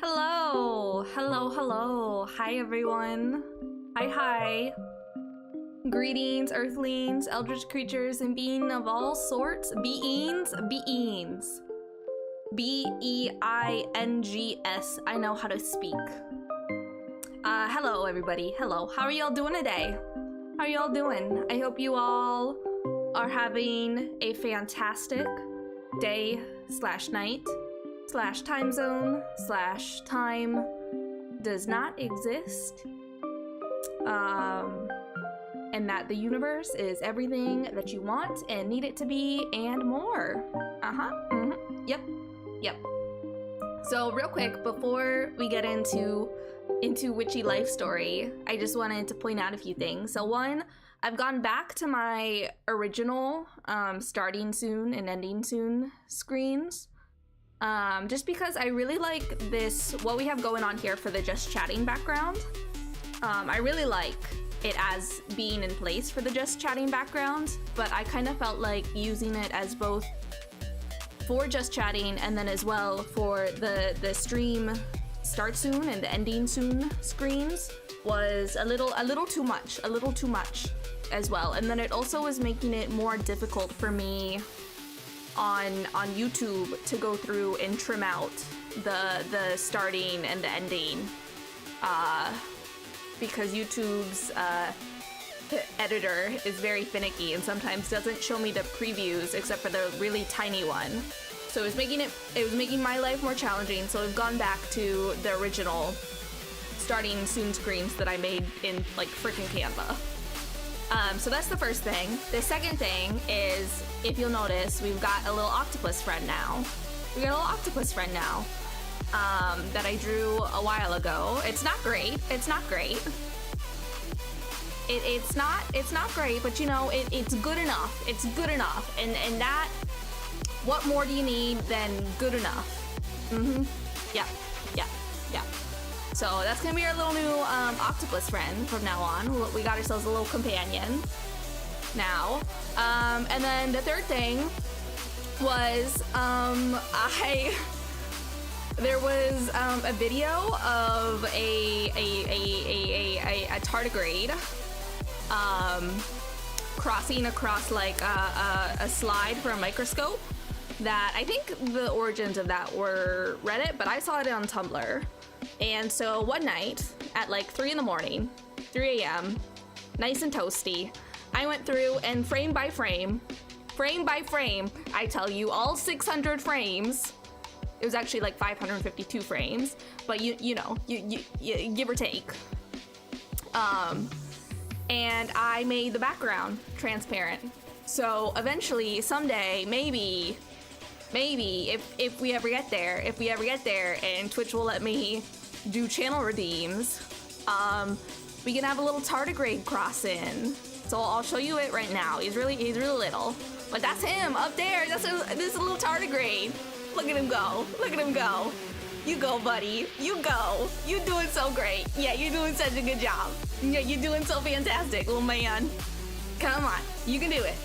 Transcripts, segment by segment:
Hello, hello. Hi, everyone. Hi. Greetings, earthlings, eldritch creatures, and beings of all sorts. Beings. B-E-I-N-G-S. I know how to speak. Hello, everybody. Hello. How are y'all doing today? How are y'all doing? I hope you all are having a fantastic day slash night slash time zone slash time does not exist. And that the universe is everything that you want and need it to be and more. Yep. So real quick, before we get into Witchy life story, I just wanted to point out a few things. So one, I've gone back to my original starting soon and ending soon screens. Just because I really like this, what we have going on here for the just chatting background. I really like it as being in place for the just chatting background, but I kind of felt like using it as both for just chatting and then as well for the stream start soon and the ending soon screens was a little too much as well. And then it also was making it more difficult for me on YouTube to go through and trim out the starting and the ending, because YouTube's editor is very finicky and sometimes doesn't show me the previews except for the really tiny one. So it was making my life more challenging. So I've gone back to the original starting soon screens that I made in like freaking Canva. So that's the first thing. The second thing is, if you'll notice, we've got a little octopus friend now. That I drew a while ago. It's not great. It's not great, but you know, it's good enough. It's good enough. And that, what more do you need than good enough? Yeah. So that's gonna be our little new octopus friend from now on. We got ourselves a little companion now. And then the third thing was there was a video of a tardigrade crossing across like a slide for a microscope. That I think the origins of that were Reddit, but I saw it on Tumblr. And so one night at like 3 a.m, nice and toasty, I went through and frame by frame, I tell you, all 600 frames. It was actually like 552 frames, but you know, you give or take. And I made the background transparent. So eventually, someday, maybe if we ever get there, and Twitch will let me do channel redeems, we can have a little tardigrade cross in. So I'll show you it right now. He's really little, but that's him up there. This is a little tardigrade. Look at him go. You go, buddy. You go. You're doing so great. Yeah, you're doing such a good job. Yeah, you're doing so fantastic, little man. Come on. You can do it.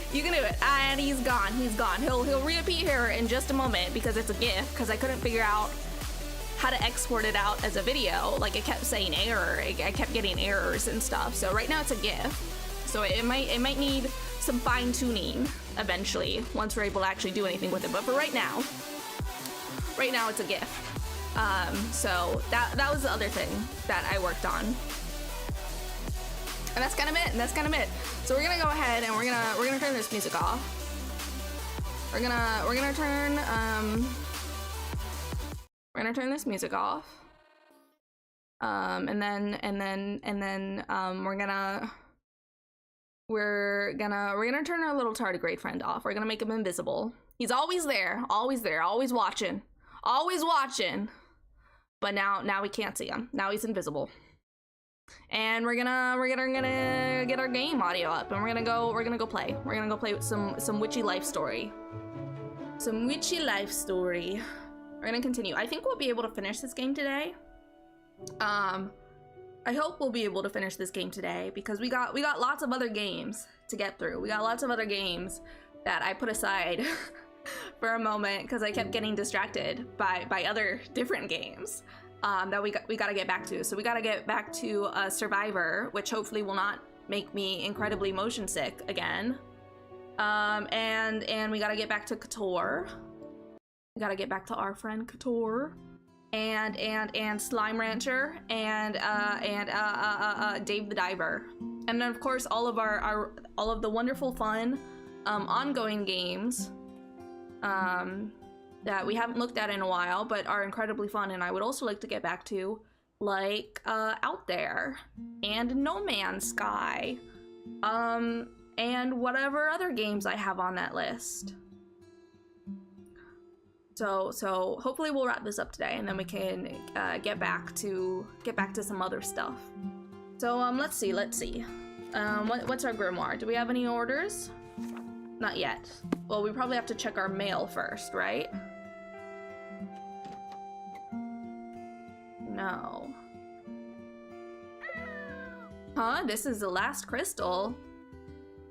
And he's gone. He'll reappear here in just a moment because it's a GIF, because I couldn't figure out how to export it out as a video. Like, it kept saying error. I kept getting errors and stuff. So right now it's a GIF. So it might need some fine tuning eventually once we're able to actually do anything with it. But for right now it's a GIF. So that was the other thing that I worked on. And that's kind of it. So we're gonna go ahead and we're gonna turn this music off. We're gonna turn this music off. And then we're gonna turn our little tardigrade friend off. We're gonna make him invisible. He's always there, always watching. But now we can't see him. Now he's invisible. And we're gonna get our game audio up, and we're gonna go play. We're gonna go play with some witchy life story. We're gonna continue. I think we'll be able to finish this game today. I hope we'll be able to finish this game today because we got lots of other games to get through. We got lots of other games that I put aside for a moment because I kept getting distracted by other different games. that we gotta get back to. So we gotta get back to Survivor, which hopefully will not make me incredibly motion sick again. And we gotta get back to Couture. We gotta get back to our friend Couture. And Slime Rancher and Dave the Diver. And then of course all of the wonderful fun ongoing games that we haven't looked at in a while but are incredibly fun and I would also like to get back to, like Out There and No Man's Sky, and whatever other games I have on that list. So hopefully we'll wrap this up today and then we can get back to some other stuff. So let's see. What's our grimoire? Do we have any orders? Not yet. Well, we probably have to check our mail first, right? No. Huh? This is the last crystal.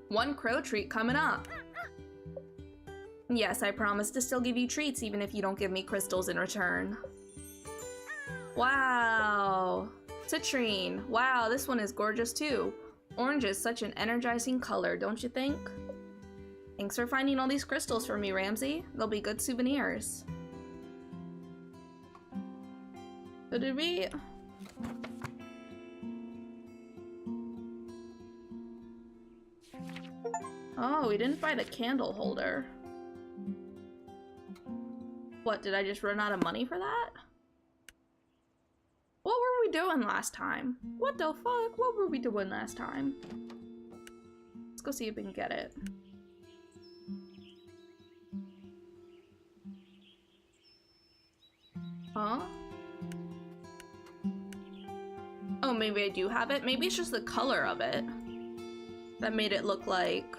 One crow treat coming up. Yes, I promise to still give you treats even if you don't give me crystals in return. Wow. Citrine. Wow, this one is gorgeous too. Orange is such an energizing color, don't you think? Thanks for finding all these crystals for me, Ramsey. They'll be good souvenirs. So did we... Oh, we didn't buy the candle holder. What, did I just run out of money for that? What were we doing last time? What the fuck? What were we doing last time? Let's go see if we can get it. Huh? Oh, maybe I do have it. Maybe it's just the color of it that made it look like...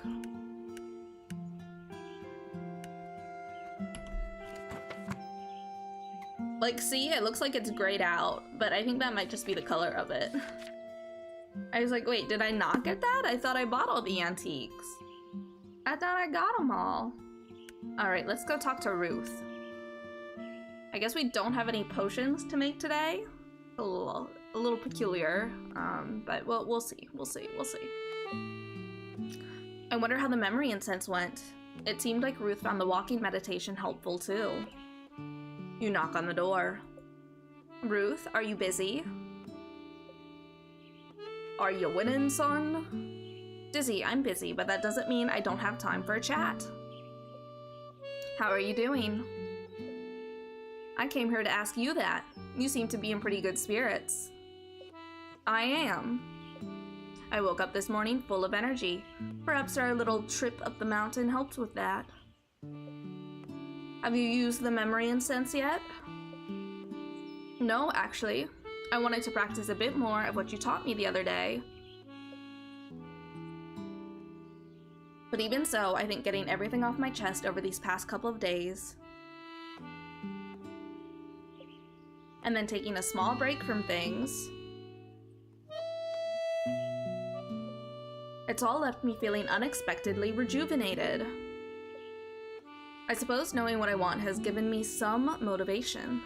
Like, see? It looks like it's grayed out, but I think that might just be the color of it. I was like, wait, did I not get that? I thought I bought all the antiques. I thought I got them all. Alright, let's go talk to Ruth. I guess we don't have any potions to make today. A little peculiar, but we'll see. I wonder how the memory incense went. It seemed like Ruth found the walking meditation helpful too. You knock on the door. Ruth, are you busy? Are you winning, son? Dizzy, I'm busy, but that doesn't mean I don't have time for a chat. How are you doing? I came here to ask you that. You seem to be in pretty good spirits. I am. I woke up this morning full of energy. Perhaps our little trip up the mountain helped with that. Have you used the memory incense yet? No, actually. I wanted to practice a bit more of what you taught me the other day. But even so, I think getting everything off my chest over these past couple of days, and then taking a small break from things, it's all left me feeling unexpectedly rejuvenated. I suppose knowing what I want has given me some motivation.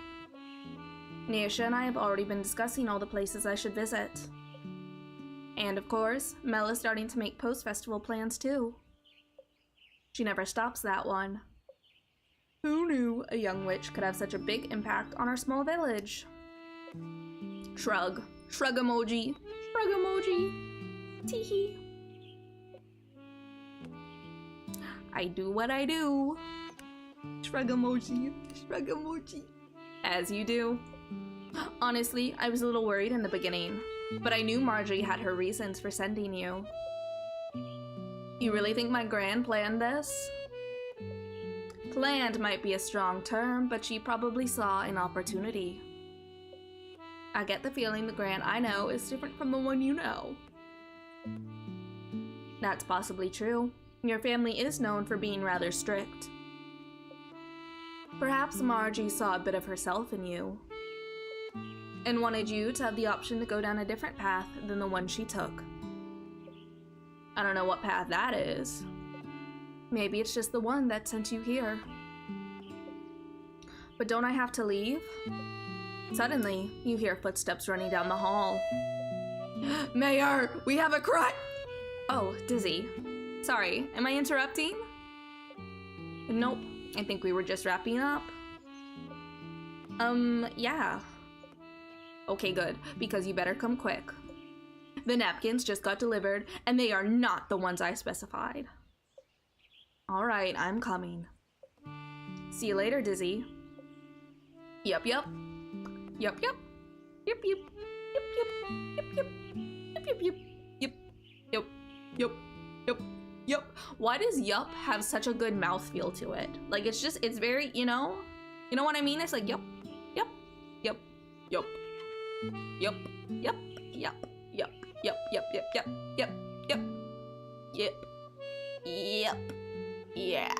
Neisha and I have already been discussing all the places I should visit. And of course, Mel is starting to make post-festival plans too. She never stops that one. Who knew a young witch could have such a big impact on our small village? Shrug. Shrug emoji. Shrug emoji. Teehee. I do what I do. Shrug emoji. Shrug emoji. As you do. Honestly, I was a little worried in the beginning, but I knew Marjorie had her reasons for sending you. You really think my Gran planned this? Planned might be a strong term, but she probably saw an opportunity. I get the feeling the Gran I know is different from the one you know. That's possibly true. Your family is known for being rather strict. Perhaps Margie saw a bit of herself in you, and wanted you to have the option to go down a different path than the one she took. I don't know what path that is. Maybe it's just the one that sent you here. But don't I have to leave? Suddenly, you hear footsteps running down the hall. Mayor, we have a crime! Oh, Dizzy. Sorry, am I interrupting? Nope, I think we were just wrapping up. Yeah. Okay, good, because you better come quick. The napkins just got delivered, and they are not the ones I specified. Alright, I'm coming. See you later, Dizzy. Yup, yup. Yup, yup. Yup, yup. Yup, yup. Yup, yup. Yup, yup, yup. Yup, yup. Yup, yup. Yup. Why does yup have such a good mouthfeel to it? Like, it's just, it's very, you know? You know what I mean? It's like, yup, yup, yup, yup, yup, yup, yup, yup, yup, yup, yup, yup, yup, yup, yep, yep, yeah.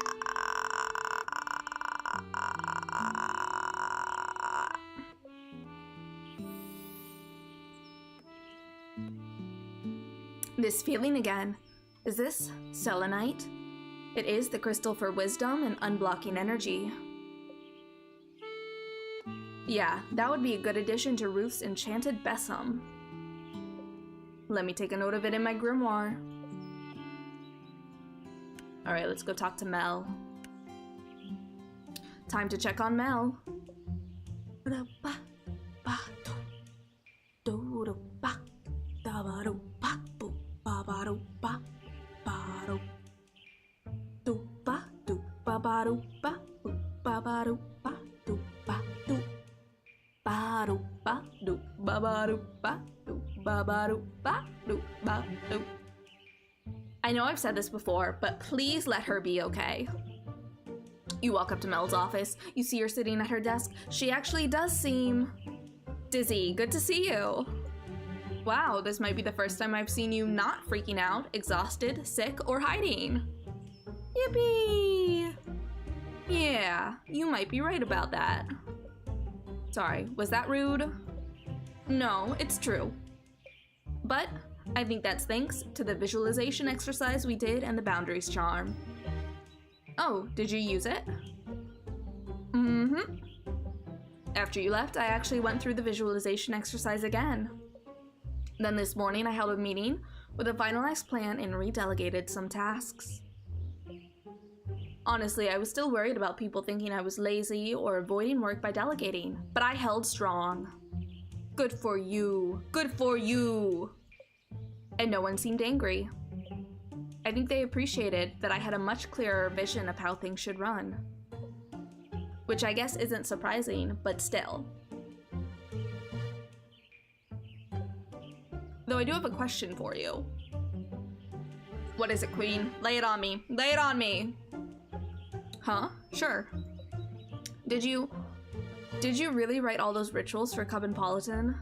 This feeling again. Is this selenite? It is the crystal for wisdom and unblocking energy. Yeah, that would be a good addition to Ruth's enchanted besom. Let me take a note of it in my grimoire. Alright, let's go talk to Mel. Time to check on Mel. I know I've said this before, but please let her be okay. You walk up to Mel's office. You see her sitting at her desk. She actually does seem... Dizzy, good to see you. Wow, this might be the first time I've seen you not freaking out, exhausted, sick, or hiding. Yippee! Yeah, you might be right about that. Sorry, was that rude? No, it's true. But I think that's thanks to the visualization exercise we did and the boundaries charm. Oh, did you use it? Mm-hmm. After you left, I actually went through the visualization exercise again. Then this morning, I held a meeting with a finalized plan and redelegated some tasks. Honestly, I was still worried about people thinking I was lazy or avoiding work by delegating, but I held strong. Good for you. Good for you. And no one seemed angry. I think they appreciated that I had a much clearer vision of how things should run. Which I guess isn't surprising, but still. Though I do have a question for you. What is it, Queen? Lay it on me. Lay it on me. Huh? Sure. Did you really write all those rituals for Cubbanpolitan?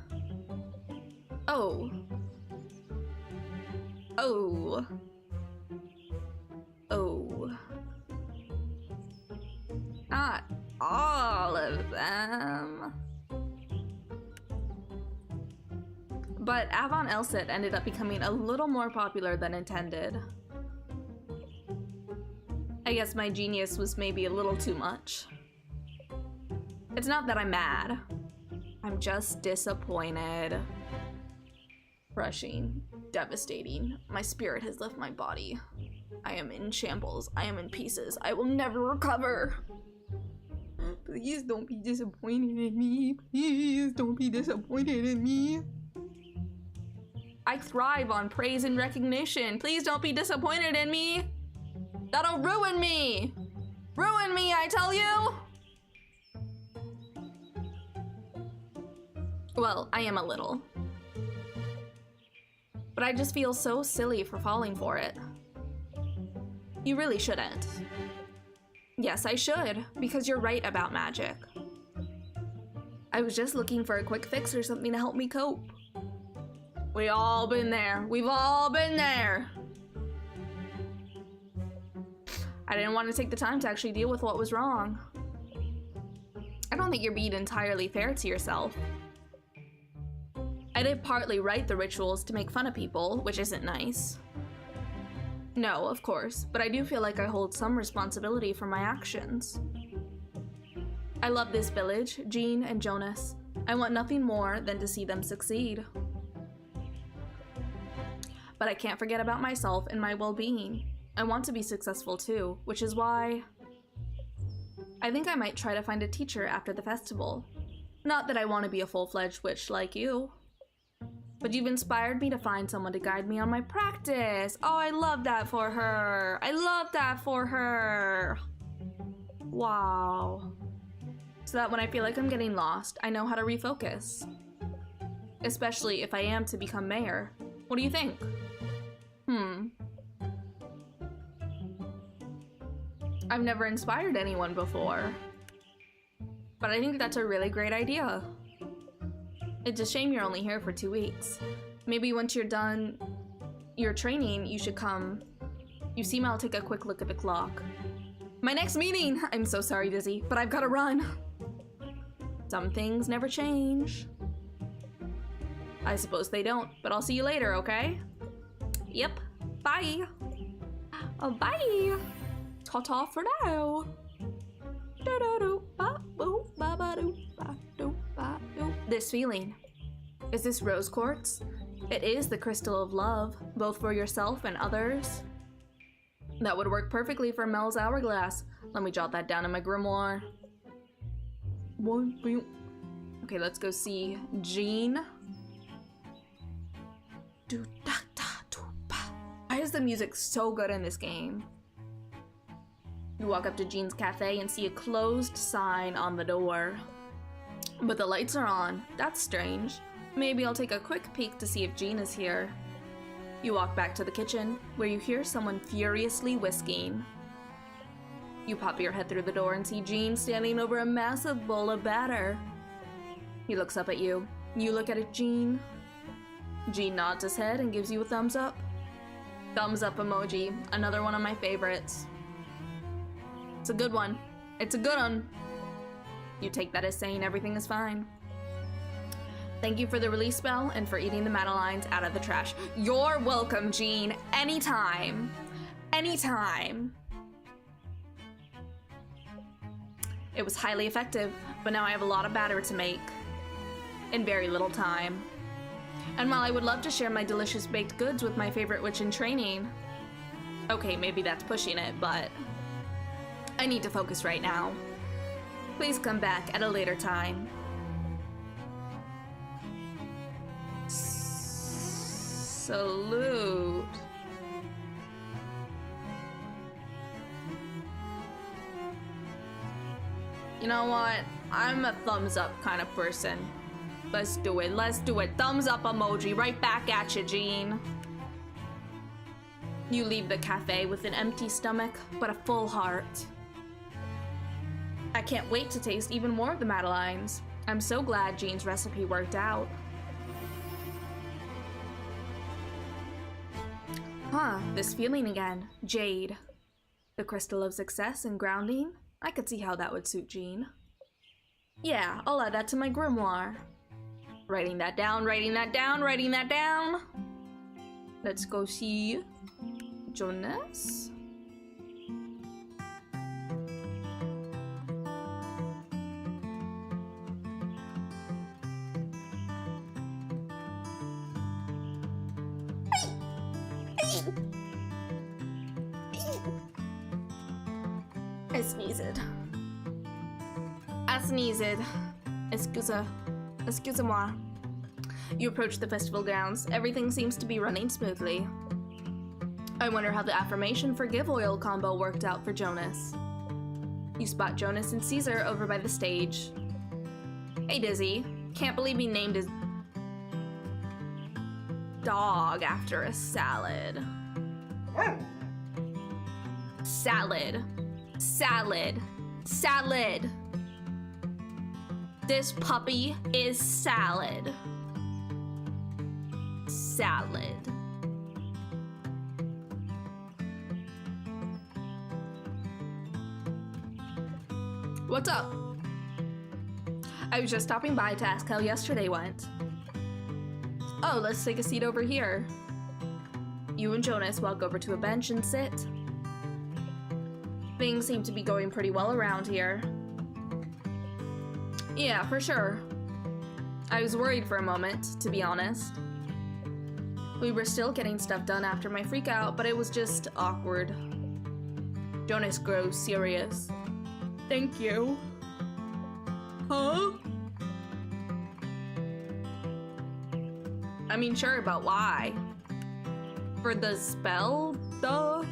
Oh. Oh. Oh. Not all of them. But Avon Elsit ended up becoming a little more popular than intended. I guess my genius was maybe a little too much. It's not that I'm mad. I'm just disappointed. Crushing. Devastating. My spirit has left my body. I am in shambles. I am in pieces. I will never recover. Please don't be disappointed in me. Please don't be disappointed in me. I thrive on praise and recognition. Please don't be disappointed in me. That'll ruin me. Ruin me, I tell you. Well, I am a little. But I just feel so silly for falling for it. You really shouldn't. Yes, I should, because you're right about magic. I was just looking for a quick fix or something to help me cope. We all been there. We've all been there. I didn't want to take the time to actually deal with what was wrong. I don't think you're being entirely fair to yourself. I did partly write the rituals to make fun of people, which isn't nice. No, of course, but I do feel like I hold some responsibility for my actions. I love this village, Jean and Jonas. I want nothing more than to see them succeed. But I can't forget about myself and my well-being. I want to be successful too, which is why I think I might try to find a teacher after the festival. Not that I want to be a full-fledged witch like you, but you've inspired me to find someone to guide me on my practice. Oh, I love that for her. I love that for her. Wow. So that when I feel like I'm getting lost, I know how to refocus. Especially if I am to become mayor. What do you think? I've never inspired anyone before, but I think that's a really great idea. It's a shame you're only here for 2 weeks. Maybe once you're done your training, you should come. You seem I'll take a quick look at the clock. My next meeting! I'm so sorry, Dizzy, but I've gotta run. Some things never change. I suppose they don't, but I'll see you later, okay? Yep. Bye. Bye. Ta-ta for now. This feeling. Is this rose quartz? It is the crystal of love, both for yourself and others. That would work perfectly for Mel's hourglass. Let me jot that down in my grimoire. Okay, let's go see Jean. Why is the music so good in this game? You walk up to Jean's cafe and see a closed sign on the door. But the lights are on. That's strange. Maybe I'll take a quick peek to see if Jean is here. You walk back to the kitchen, where you hear someone furiously whisking. You pop your head through the door and see Jean standing over a massive bowl of batter. He looks up at you. You look at it, Jean. Jean nods his head and gives you a thumbs up. Thumbs up emoji, another one of my favorites. It's a good one. It's a good one. You take that as saying everything is fine. Thank you for the release spell and for eating the Madelines out of the trash. You're welcome, Jean. Anytime. Anytime. It was highly effective, but now I have a lot of batter to make. In very little time. And while I would love to share my delicious baked goods with my favorite witch in training... Okay, maybe that's pushing it, but... I need to focus right now. Please come back at a later time. Salute. You know what? I'm a thumbs up kind of person. Let's do it. Let's do it. Thumbs up emoji right back at you, Jean. You leave the cafe with an empty stomach, but a full heart. I can't wait to taste even more of the Madelines. I'm so glad Jean's recipe worked out. Huh, this feeling again. Jade. The crystal of success and grounding? I could see how that would suit Jean. Yeah, I'll add that to my grimoire. Writing that down, writing that down, writing that down. Let's go see Jonas. I sneezed. Excuse-moi. You approach the festival grounds. Everything seems to be running smoothly. I wonder how the affirmation forgive oil combo worked out for Jonas. You spot Jonas and Caesar over by the stage. Hey, Dizzy. Can't believe he named his dog after a salad. Salad. Salad. Salad. This puppy is salad. Salad. What's up? I was just stopping by to ask how yesterday went. Oh, let's take a seat over here. You and Jonas walk over to a bench and sit. Things seem to be going pretty well around here. Yeah, for sure. I was worried for a moment, to be honest. We were still getting stuff done after my freak out, but it was just awkward. Jonas grows serious. Thank you. Huh? I mean, sure, but why? For the spell, duh?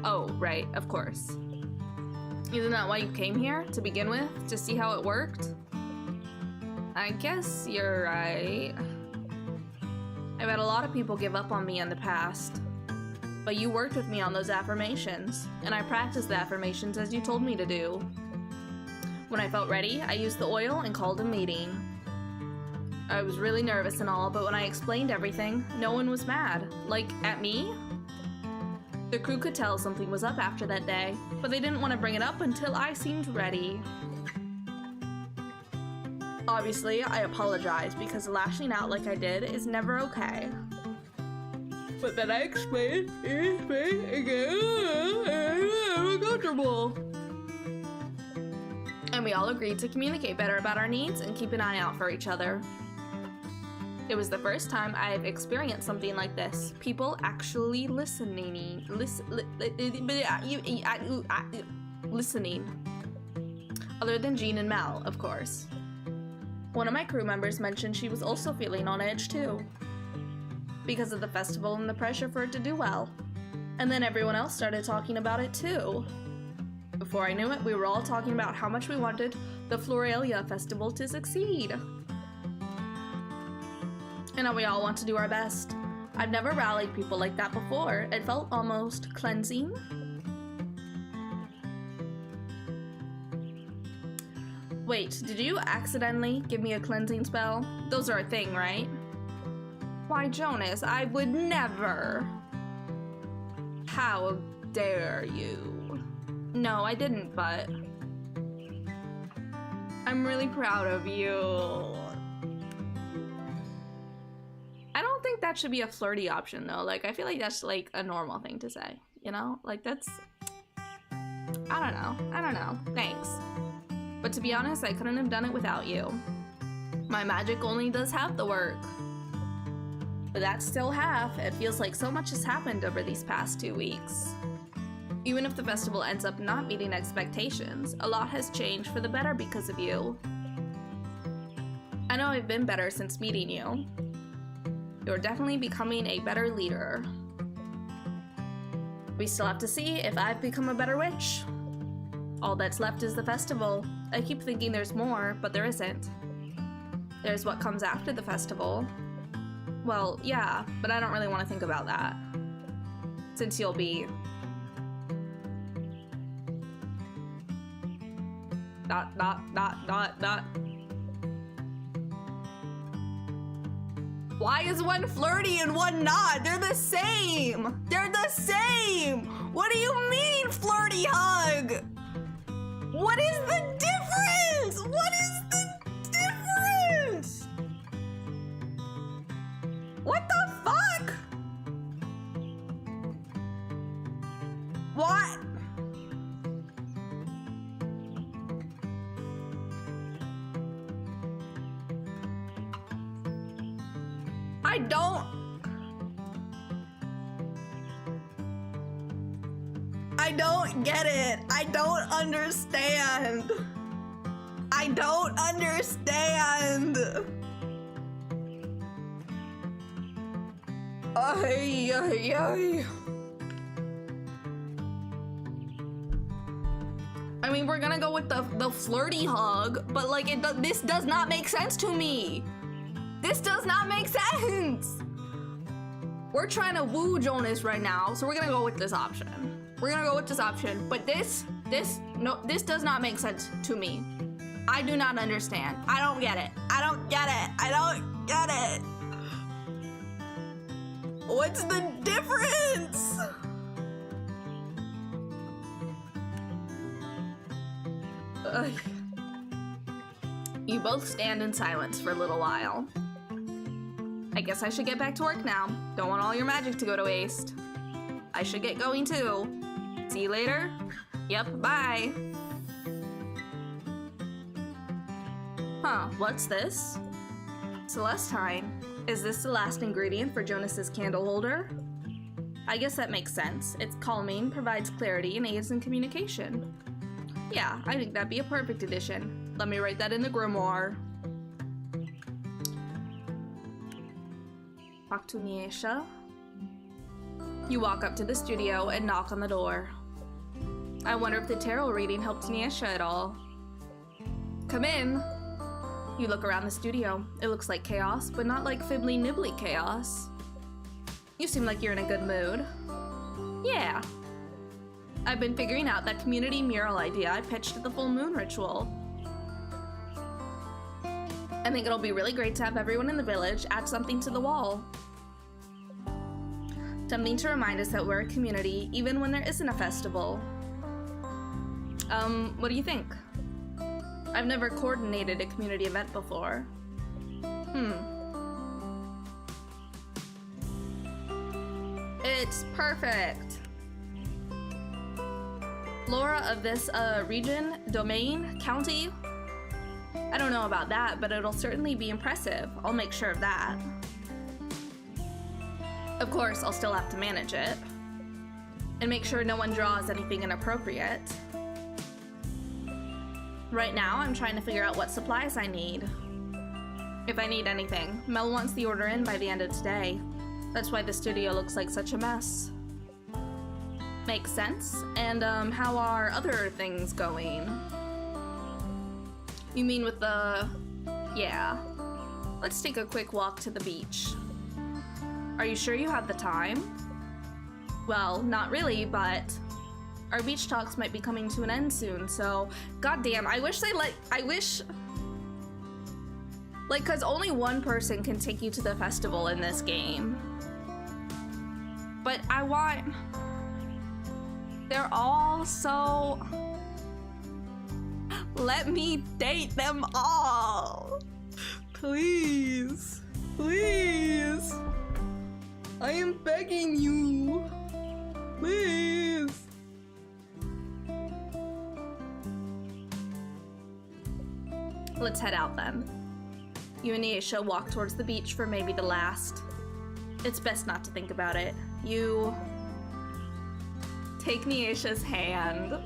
Oh, right, of course. Isn't that why you came here, to begin with? To see how it worked? I guess you're right. I've had a lot of people give up on me in the past. But you worked with me on those affirmations, and I practiced the affirmations as you told me to do. When I felt ready, I used the oil and called a meeting. I was really nervous and all, but when I explained everything, no one was mad. Like, at me? The crew could tell something was up after that day, but they didn't want to bring it up until I seemed ready. Obviously, I apologize because lashing out like I did is never okay. But then I explained it again, I'm uncomfortable. And we all agreed to communicate better about our needs and keep an eye out for each other. It was the first time I've experienced something like this. People actually listening. Other than Jean and Mal, of course. One of my crew members mentioned she was also feeling on edge too, because of the festival and the pressure for it to do well. And then everyone else started talking about it too. Before I knew it, we were all talking about how much we wanted the Floralia festival to succeed. And now we all want to do our best. I've never rallied people like that before. It felt almost cleansing. Wait, did you accidentally give me a cleansing spell? Those are a thing, right? Why, Jonas, I would never. How dare you? No, I didn't, but I'm really proud of you. I don't think that should be a flirty option, though. Like, I feel like that's, like, a normal thing to say, you know? Like, that's... I don't know. Thanks. But to be honest, I couldn't have done it without you. My magic only does half the work. But that's still half. It feels like so much has happened over these past 2 weeks. Even if the festival ends up not meeting expectations, a lot has changed for the better because of you. I know I've been better since meeting you. You're definitely becoming a better leader. We still have to see if I've become a better witch. All that's left is the festival. I keep thinking there's more, but there isn't. There's what comes after the festival. Well, yeah, but I don't really want to think about that. Since you'll be... ... Why is one flirty and one not? They're the same! They're the same! What do you mean, flirty hug? What is the difference? What is the difference? What the fuck? What? I don't get it. I don't understand. I don't understand. Ay, ay, ay. I mean, we're gonna go with the flirty hug, but like this does not make sense to me. This does not make sense. We're trying to woo Jonas right now, so we're gonna go with this option. We're gonna go with this option, but this does not make sense to me. I do not understand. I don't get it. I don't get it. I don't get it. What's the difference? Ugh. You both stand in silence for a little while. I guess I should get back to work now. Don't want all your magic to go to waste. I should get going too. See you later? Yep, bye. Huh, what's this? Celestine. Is this the last ingredient for Jonas's candle holder? I guess that makes sense. It's calming, provides clarity, and aids in communication. Yeah, I think that'd be a perfect addition. Let me write that in the grimoire. Talk to Niesha. You walk up to the studio and knock on the door. I wonder if the tarot reading helped Niesha at all. Come in. You look around the studio. It looks like chaos, but not like fibbly-nibbly chaos. You seem like you're in a good mood. Yeah. I've been figuring out that community mural idea I pitched at the full moon ritual. I think it'll be really great to have everyone in the village add something to the wall. Something to remind us that we're a community, even when there isn't a festival. What do you think? I've never coordinated a community event before. It's perfect. Laura of this region, domain, county? I don't know about that, but it'll certainly be impressive. I'll make sure of that. Of course, I'll still have to manage it. And make sure no one draws anything inappropriate. Right now, I'm trying to figure out what supplies I need. If I need anything. Mel wants the order in by the end of today. That's why the studio looks like such a mess. Makes sense. And, how are other things going? You mean with the... Yeah. Let's take a quick walk to the beach. Are you sure you have the time? Well, not really, but... Our beach talks might be coming to an end soon, so... Goddamn, I wish they Like, cause only one person can take you to the festival in this game. But I want... They're all so... Let me date them all! Please. Please. I am begging you. Please. Let's head out then. You and Niesha walk towards the beach for maybe the last. It's best not to think about it. You take Niesha's hand.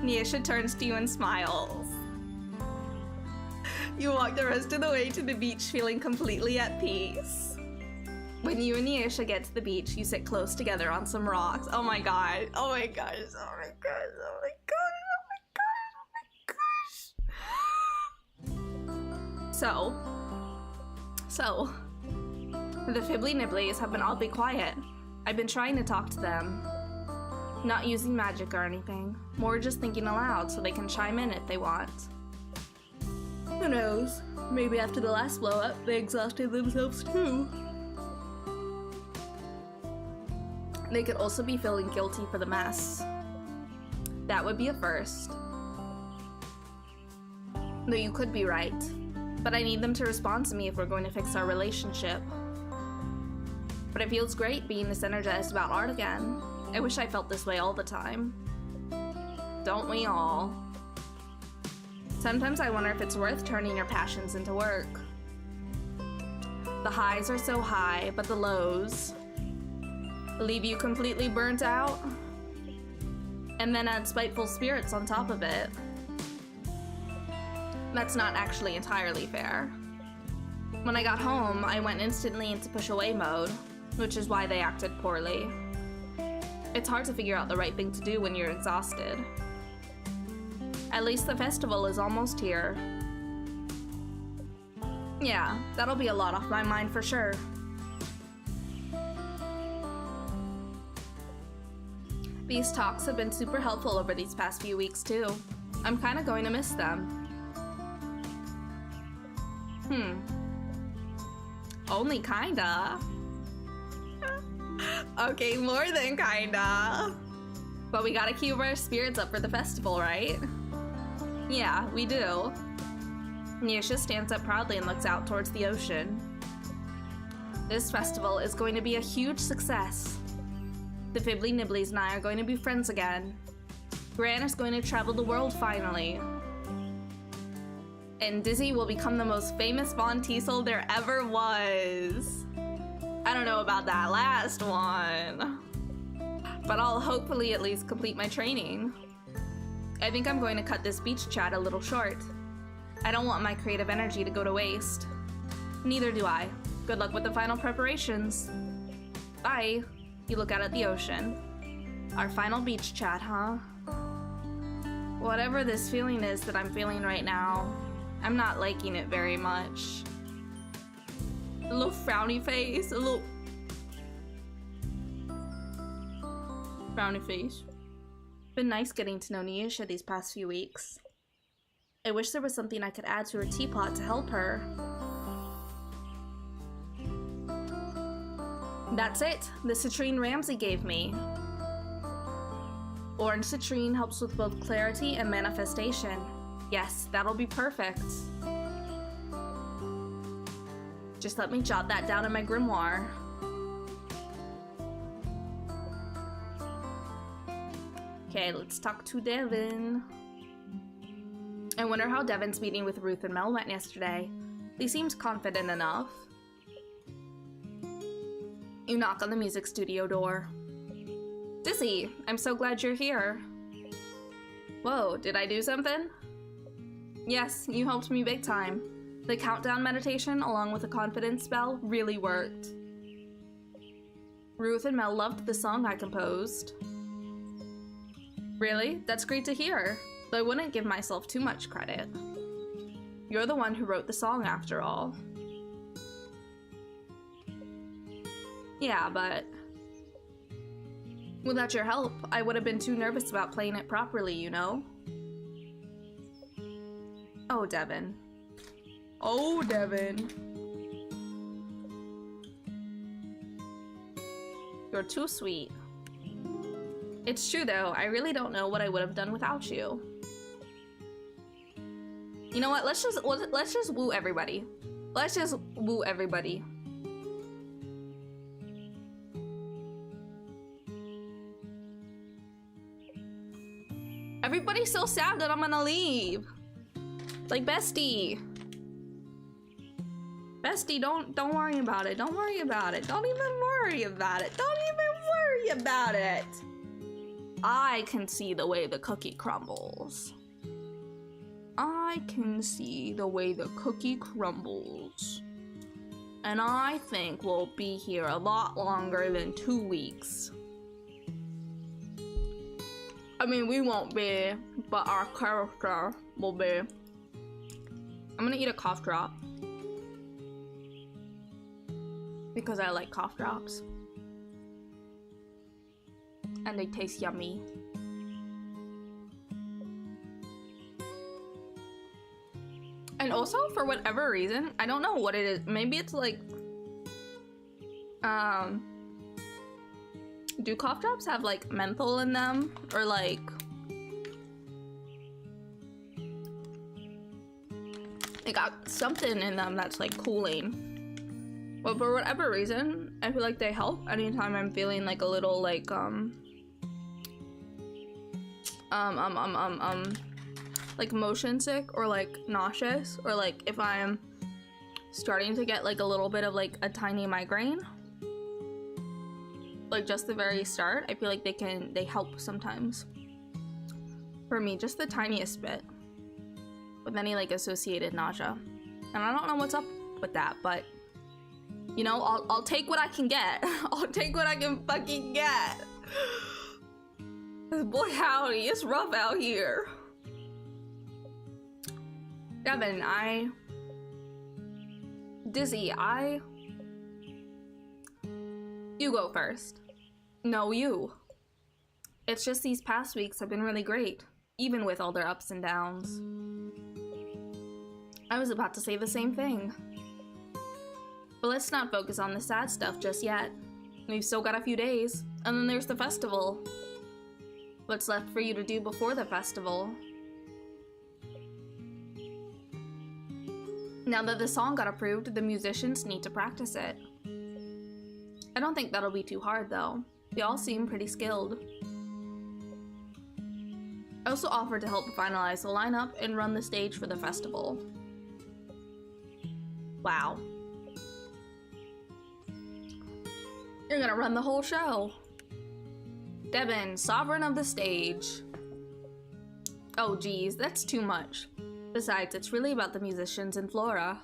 Niesha turns to you and smiles. You walk the rest of the way to the beach feeling completely at peace. When you and Niesha get to the beach, you sit close together on some rocks. Oh my god. Oh my gosh. Oh my gosh. Oh my gosh. Oh my gosh. Oh my gosh. So, the Fibbly Nibblies have been awfully quiet. I've been trying to talk to them. Not using magic or anything. More just thinking aloud so they can chime in if they want. Who knows? Maybe after the last blow up, they exhausted themselves too. They could also be feeling guilty for the mess. That would be a first. Though you could be right. But I need them to respond to me if we're going to fix our relationship. But it feels great being this energized about art again. I wish I felt this way all the time. Don't we all? Sometimes I wonder if it's worth turning your passions into work. The highs are so high, but the lows leave you completely burnt out, and then add spiteful spirits on top of it. That's not actually entirely fair. When I got home, I went instantly into push-away mode, which is why they acted poorly. It's hard to figure out the right thing to do when you're exhausted. At least the festival is almost here. Yeah, that'll be a lot off my mind for sure. These talks have been super helpful over these past few weeks too. I'm kinda going to miss them. Only kinda. Okay, more than kinda. But we gotta keep our spirits up for the festival, right? Yeah, we do. Niesha stands up proudly and looks out towards the ocean. This festival is going to be a huge success. The Fibbly Nibblies and I are going to be friends again. Gran is going to travel the world finally. And Dizzy will become the most famous Von Teasel there ever was. I don't know about that last one, but I'll hopefully at least complete my training. I think I'm going to cut this beach chat a little short. I don't want my creative energy to go to waste. Neither do I. Good luck with the final preparations. Bye. You look out at the ocean. Our final beach chat, huh? Whatever this feeling is that I'm feeling right now, I'm not liking it very much. A little frowny face, a little frowny face. Been nice getting to know Nyesha these past few weeks. I wish there was something I could add to her teapot to help her. That's it, the citrine Ramsey gave me. Orange citrine helps with both clarity and manifestation. Yes, that'll be perfect. Just let me jot that down in my grimoire. Okay, let's talk to Devin. I wonder how Devin's meeting with Ruth and Mel went yesterday. He seems confident enough. You knock on the music studio door. Dizzy, I'm so glad you're here. Whoa, did I do something? Yes, you helped me big time. The countdown meditation, along with a confidence spell, really worked. Ruth and Mel loved the song I composed. Really? That's great to hear. Though I wouldn't give myself too much credit. You're the one who wrote the song, after all. Yeah, but without your help, I would have been too nervous about playing it properly, you know? Oh, Devin. Oh, Devin. You're too sweet. It's true, though. I really don't know what I would have done without you. You know what? Let's just woo everybody. Let's just woo everybody. Everybody's so sad that I'm gonna leave. Like, bestie. Bestie, don't worry about it. Don't worry about it. Don't even worry about it. Don't even worry about it. I can see the way the cookie crumbles. I can see the way the cookie crumbles. And I think we'll be here a lot longer than 2 weeks. I mean, we won't be, but our character will be. I'm gonna eat a cough drop. Because I like cough drops. And they taste yummy. And also, for whatever reason, I don't know what it is. Maybe it's like, do cough drops have like menthol in them? Or like, they got something in them that's like cooling. But for whatever reason, I feel like they help anytime I'm feeling like a little like, like motion sick or like nauseous, or like if I'm starting to get like a little bit of like a tiny migraine, like just the very start, I feel like they help sometimes. For me, just the tiniest bit with any like associated nausea. And I don't know what's up with that, but you know, I'll take what I can get. I'll take what I can fucking get. Boy howdy, it's rough out here. Devin, Dizzy, you go first. No, you. It's just these past weeks have been really great, even with all their ups and downs. I was about to say the same thing. But let's not focus on the sad stuff just yet. We've still got a few days, and then there's the festival. What's left for you to do before the festival? Now that the song got approved, the musicians need to practice it. I don't think that'll be too hard, though. They all seem pretty skilled. I also offered to help finalize the lineup and run the stage for the festival. Wow. You're gonna run the whole show. Devin, sovereign of the stage. Oh geez, that's too much. Besides, it's really about the musicians in Flora.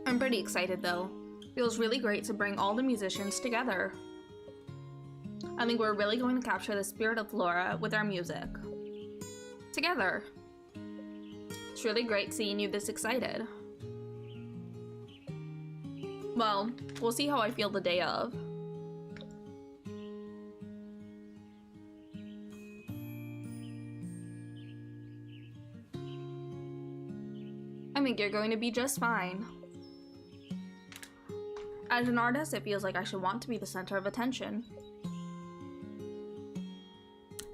I'm pretty excited though. Feels really great to bring all the musicians together. I think we're really going to capture the spirit of Flora with our music. Together. It's really great seeing you this excited. Well, we'll see how I feel the day of. I think you're going to be just fine. As an artist, it feels like I should want to be the center of attention.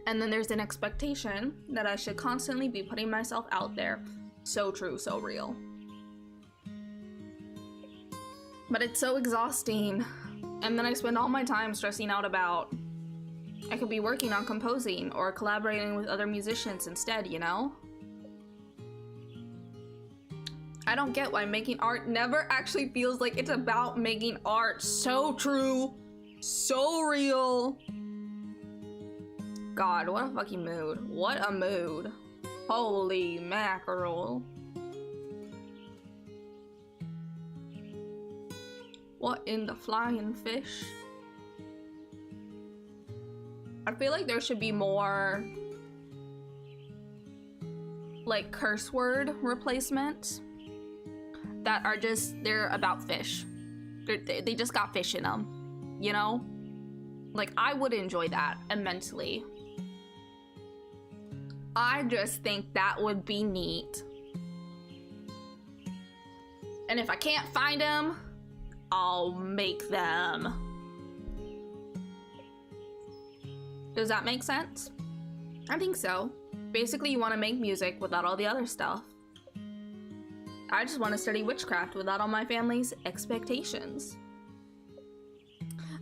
And then there's an expectation that I should constantly be putting myself out there. So true, so real. But it's so exhausting. And then I spend all my time stressing out about I could be working on composing or collaborating with other musicians instead, you know? I don't get why making art never actually feels like it's about making art. So true. So real. God, what a fucking mood. What a mood. Holy mackerel. What in the flying fish? I feel like there should be more like curse word replacements that are just, they're about fish. They just got fish in them, you know? Like, I would enjoy that immensely. I just think that would be neat. And if I can't find them, I'll make them. Does that make sense? I think so. Basically, you want to make music without all the other stuff. I just want to study witchcraft without all my family's expectations.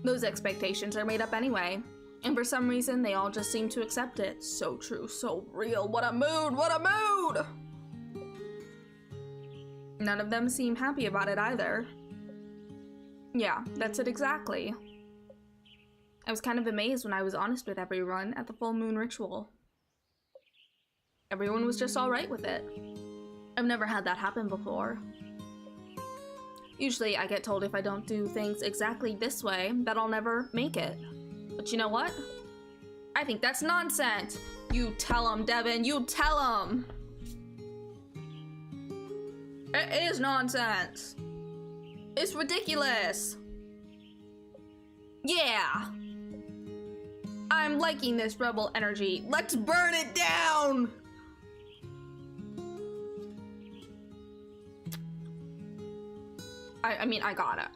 Those expectations are made up anyway, and for some reason they all just seem to accept it. So true, so real. What a mood, what a mood! None of them seem happy about it either. Yeah, that's it exactly. I was kind of amazed when I was honest with everyone at the full moon ritual. Everyone was just alright with it. I've never had that happen before. Usually I get told if I don't do things exactly this way, that I'll never make it. But you know what? I think that's nonsense. You tell him, Devin, you tell him. It is nonsense. It's ridiculous. Yeah. I'm liking this rebel energy. Let's burn it down. I mean, I gotta.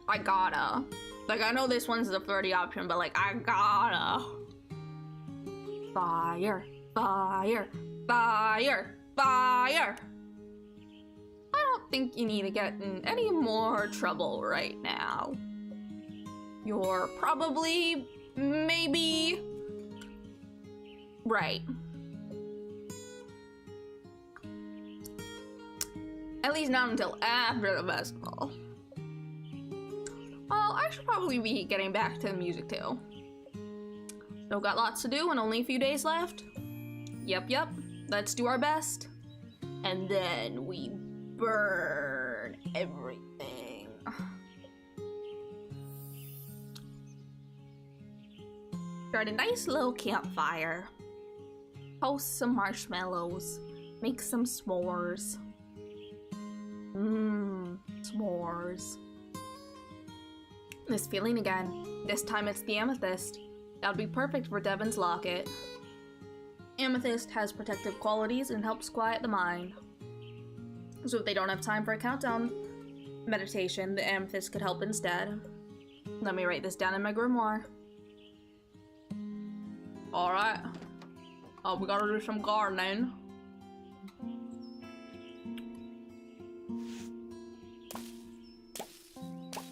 Like, I know this one's the flirty option, but like, I gotta. Fire, fire, fire, fire. I don't think you need to get in any more trouble right now. You're probably, maybe, right. At least not until after the festival. Well, I should probably be getting back to the music too. Still got lots to do and only a few days left. Yep. Let's do our best. And then we burn everything. Start a nice little campfire. Toast some marshmallows. Make some s'mores. S'mores. This feeling again. This time it's the amethyst. That would be perfect for Devin's locket. Amethyst has protective qualities and helps quiet the mind. So if they don't have time for a countdown meditation, the amethyst could help instead. Let me write this down in my grimoire. Alright. We gotta do some gardening.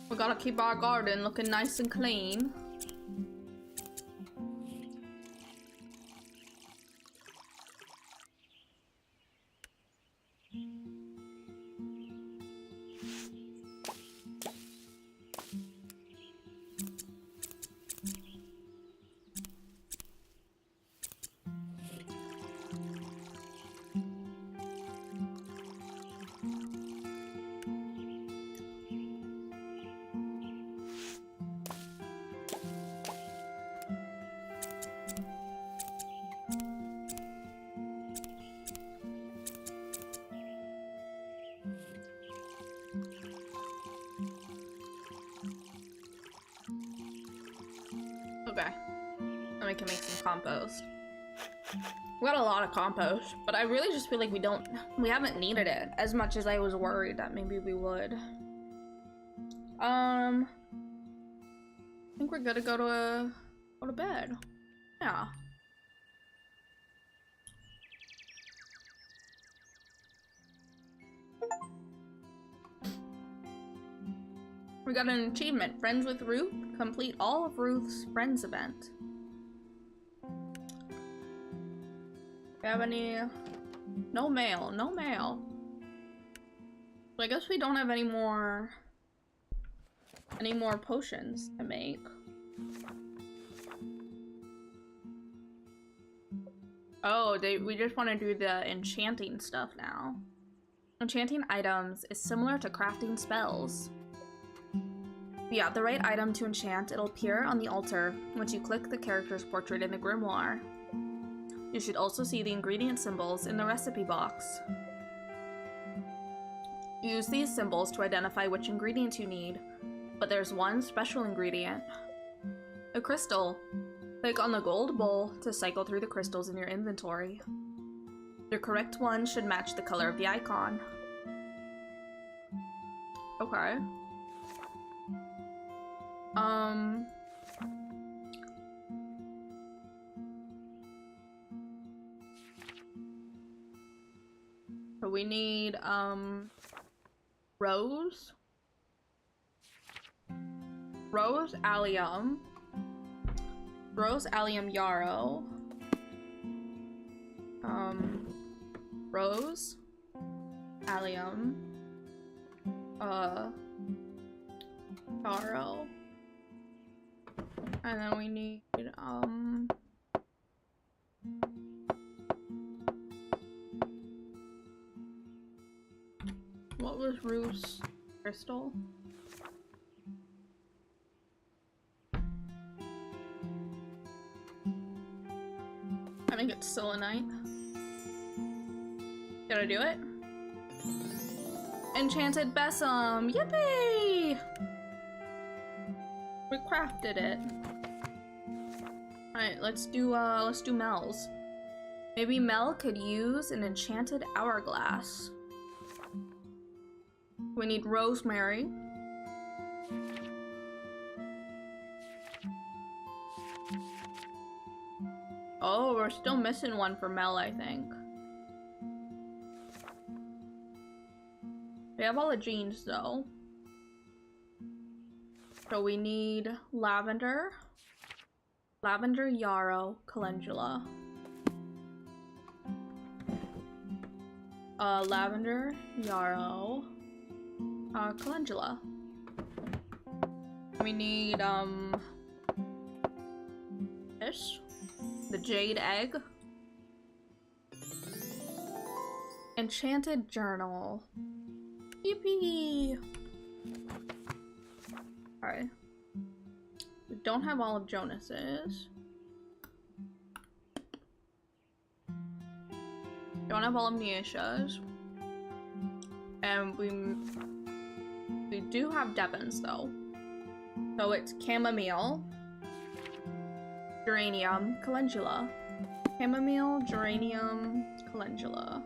We gotta keep our garden looking nice and clean. we can make some compost. We got a lot of compost, but I really just feel like we haven't needed it as much as I was worried that maybe we would. I think we're good to go to bed. Yeah. We got an achievement. Friends with Ruth. Complete all of Ruth's Friends event. We have any... No mail. No mail. So I guess we don't have any more potions to make. Oh, we just want to do the enchanting stuff now. Enchanting items is similar to crafting spells. If you have the right item to enchant, it'll appear on the altar once you click the character's portrait in the grimoire. You should also see the ingredient symbols in the recipe box. Use these symbols to identify which ingredients you need, but there's one special ingredient. A crystal. Click on the gold bowl to cycle through the crystals in your inventory. Your correct one should match the color of the icon. Okay. So we need, rose, allium, yarrow, rose, allium, yarrow, and then we need, what was Ruth's crystal? I think it's selenite. Did I do it? Enchanted besom! Yippee! We crafted it. Alright, let's do Mel's. Maybe Mel could use an enchanted hourglass. We need rosemary. Oh, we're still missing one for Mel, I think. We have all the genes, though. So we need lavender, yarrow, calendula. Lavender, yarrow, calendula. We need, this. The jade egg. Enchanted journal. Yippee! Alright. We don't have all of Jonas's. Don't have all of Niesha's. And we do have Devon's though. So it's chamomile, geranium, calendula. Chamomile, geranium, calendula.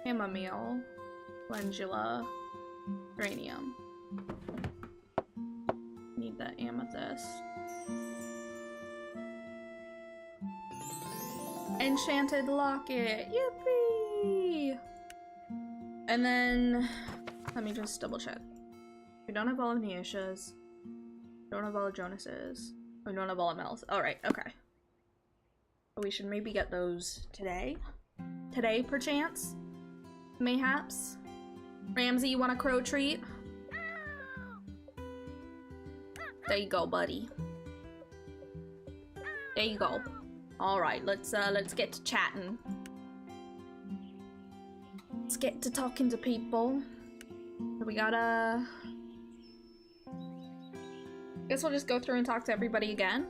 Chamomile, calendula, geranium. Need the amethyst. Enchanted locket, yippee! And then, let me just double check. We don't have all of Niesha's. Don't have all of Jonas's. We don't have all of Mel's. Alright, okay. We should maybe get those today. Today, perchance? Mayhaps? Ramsey, you want a crow treat? There you go, buddy. There you go. Alright, let's get to chatting. Let's get to talking to people. We gotta... Guess we'll just go through and talk to everybody again.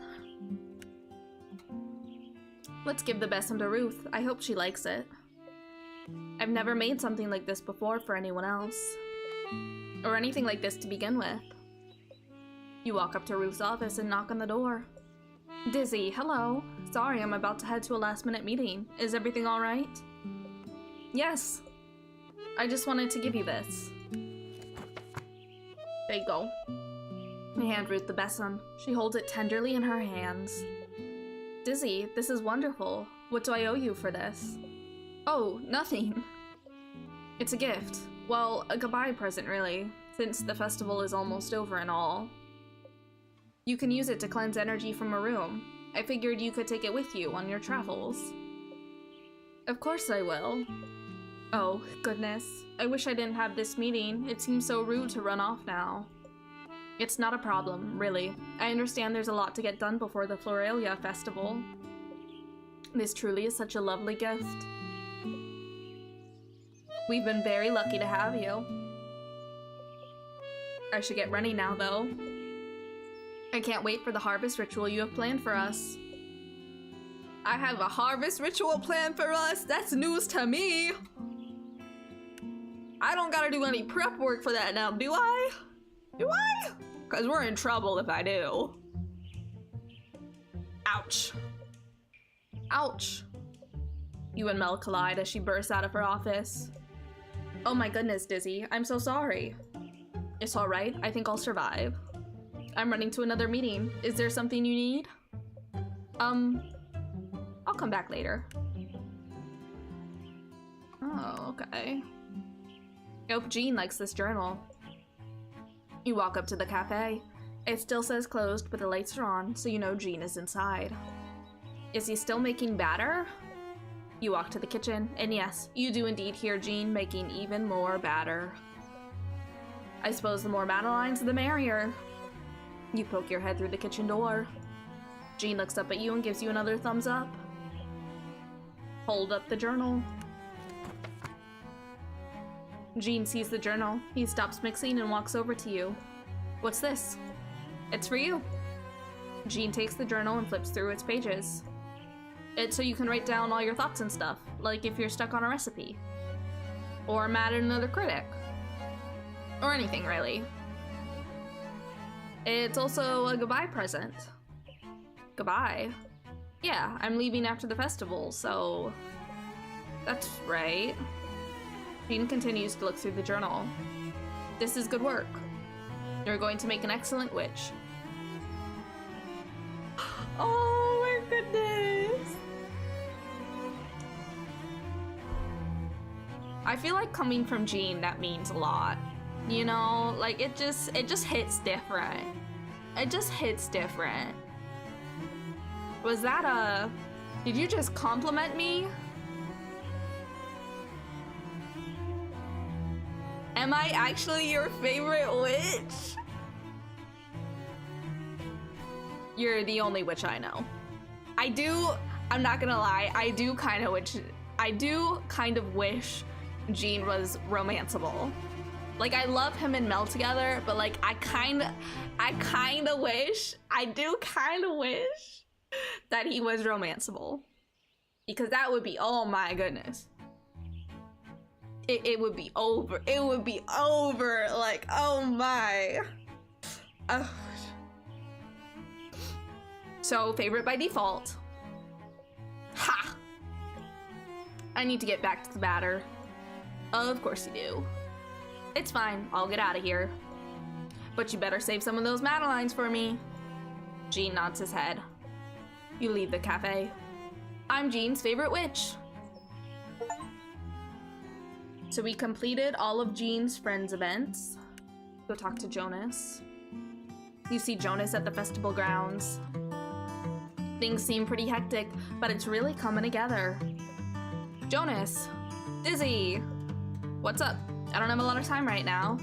Let's give the besom to Ruth. I hope she likes it. I've never made something like this before for anyone else. Or anything like this to begin with. You walk up to Ruth's office and knock on the door. Dizzy, hello. Sorry, I'm about to head to a last-minute meeting. Is everything all right? Yes. I just wanted to give you this. There you go. I hand Ruth the besom. She holds it tenderly in her hands. Dizzy, this is wonderful. What do I owe you for this? Oh, nothing. It's a gift. Well, a goodbye present, really, since the festival is almost over and all. You can use it to cleanse energy from a room. I figured you could take it with you on your travels. Of course I will. Oh, goodness. I wish I didn't have this meeting. It seems so rude to run off now. It's not a problem, really. I understand there's a lot to get done before the Floralia festival. This truly is such a lovely gift. We've been very lucky to have you. I should get running now, though. I can't wait for the harvest ritual you have planned for us. I have a harvest ritual planned for us? That's news to me! I don't gotta do any prep work for that now, do I? Do I? Because we're in trouble if I do. Ouch. Ouch. You and Mel collide as she bursts out of her office. Oh my goodness, Dizzy. I'm so sorry. It's alright. I think I'll survive. I'm running to another meeting. Is there something you need? I'll come back later. Oh, okay. I hope Jean likes this journal. You walk up to the cafe. It still says closed, but the lights are on, so you know Jean is inside. Is he still making batter? You walk to the kitchen, and yes, you do indeed hear Jean making even more batter. I suppose the more Madeleines, the merrier. You poke your head through the kitchen door. Jean looks up at you and gives you another thumbs up. Hold up the journal. Jean sees the journal. He stops mixing and walks over to you. What's this? It's for you. Jean takes the journal and flips through its pages. It's so you can write down all your thoughts and stuff, like if you're stuck on a recipe. Or mad at another critic. Or anything, really. It's also a goodbye present. Goodbye? Yeah, I'm leaving after the festival, so... That's right. Jean continues to look through the journal. This is good work. You're going to make an excellent witch. Oh my goodness! I feel like coming from Jean, that means a lot. You know, like it just hits different. It just hits different. Was that a... Did you just compliment me? Am I actually your favorite witch? You're the only witch I know. I'm not gonna lie, I do kind of wish Jean was romanceable. Like, I love him and Mel together, but like, I do kinda wish that he was romanceable. Because that would be, oh my goodness. It would be over. It would be over. Like, oh my. Oh. So, favorite by default. Ha! I need to get back to the batter. Of course you do. It's fine. I'll get out of here. But you better save some of those Madeleines for me. Jean nods his head. You leave the cafe. I'm Jean's favorite witch. So we completed all of Jean's friends' events. Go talk to Jonas. You see Jonas at the festival grounds. Things seem pretty hectic, but it's really coming together. Jonas! Dizzy! What's up? I don't have a lot of time right now.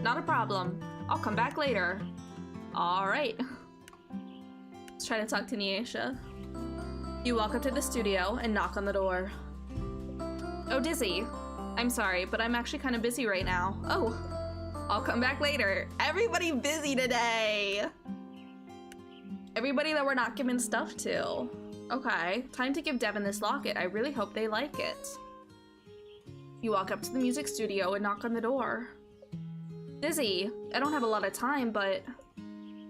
Not a problem. I'll come back later. Alright. Let's try to talk to Nyesha. You walk up to the studio and knock on the door. Oh, Dizzy. I'm sorry, but I'm actually kind of busy right now. Oh, I'll come back later. Everybody busy today. Everybody that we're not giving stuff to. Okay, time to give Devin this locket. I really hope they like it. You walk up to the music studio and knock on the door. Dizzy, I don't have a lot of time, but...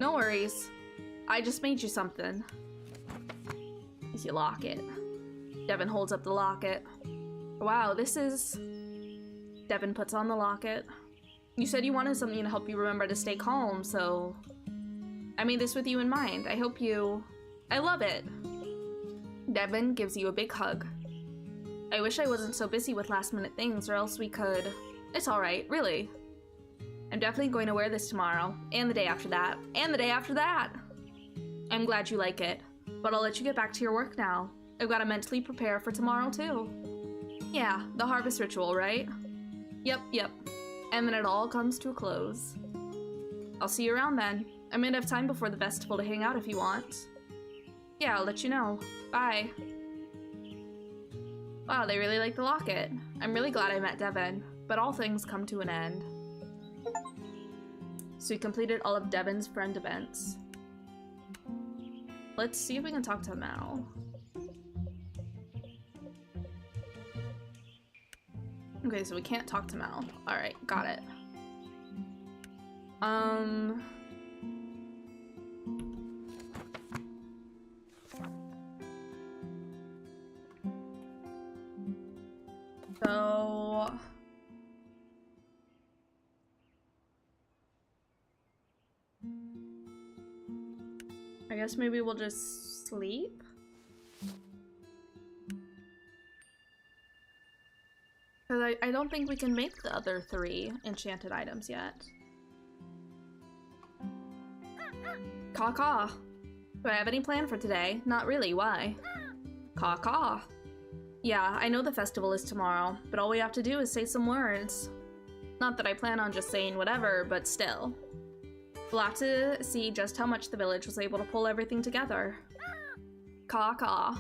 No worries. I just made you something. Is your locket. Devin holds up the locket. Wow, this is... Devin puts on the locket. You said you wanted something to help you remember to stay calm, so... I made this with you in mind. I hope you... I love it. Devin gives you a big hug. I wish I wasn't so busy with last-minute things, or else we could... It's alright, really. I'm definitely going to wear this tomorrow, and the day after that, and the day after that. I'm glad you like it, but I'll let you get back to your work now. I've got to mentally prepare for tomorrow, too. Yeah, the harvest ritual, right? Yep. And then it all comes to a close. I'll see you around then. I might have time before the festival to hang out if you want. Yeah, I'll let you know. Bye. Wow, they really like the locket. I'm really glad I met Devin, but all things come to an end. So we completed all of Devin's friend events. Let's see if we can talk to Mal. Okay, so we can't talk to Mal. Alright, got it. So... I guess maybe we'll just sleep? Because I don't think we can make the other 3 enchanted items yet. Caw-caw. Do I have any plan for today? Not really, why? Caw-caw. Yeah, I know the festival is tomorrow, but all we have to do is say some words. Not that I plan on just saying whatever, but still. We'll have to see just how much the village was able to pull everything together. Caw-caw.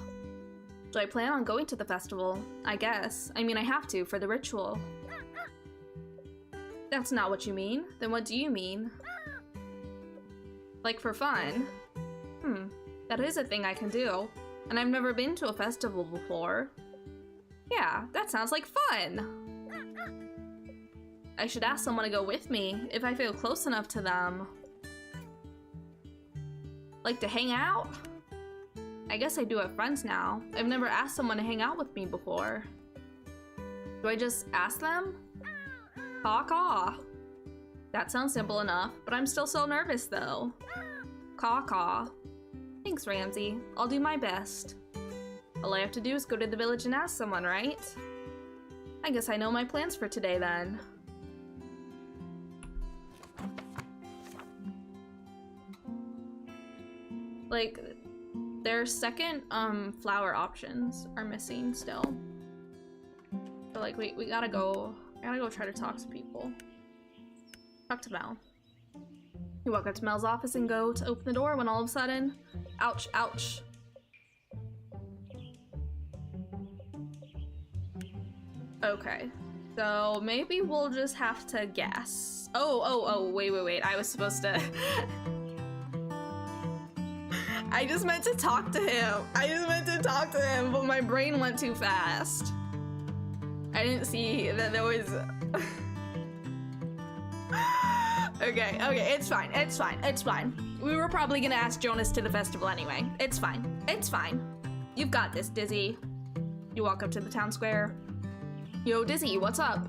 Do I plan on going to the festival? I guess. I mean, I have to for the ritual. That's not what you mean. Then what do you mean? Like for fun? That is a thing I can do. And I've never been to a festival before. Yeah, that sounds like fun! I should ask someone to go with me, if I feel close enough to them. Like to hang out? I guess I do have friends now. I've never asked someone to hang out with me before. Do I just ask them? Caw-caw. That sounds simple enough, but I'm still so nervous though. Caw-caw. Thanks, Ramsey. I'll do my best. All I have to do is go to the village and ask someone, right? I guess I know my plans for today then. Like, their second flower options are missing still. But like we gotta go try to talk to people. Talk to Mel. You walk up to Mel's office and go to open the door when all of a sudden, ouch, ouch. Okay, so maybe we'll just have to guess. Oh, wait, I was supposed to... I just meant to talk to him. But my brain went too fast. I didn't see that there was... Okay, it's fine. We were probably gonna ask Jonas to the festival anyway. It's fine. You've got this, Dizzy. You walk up to the town square. Yo, Dizzy, what's up?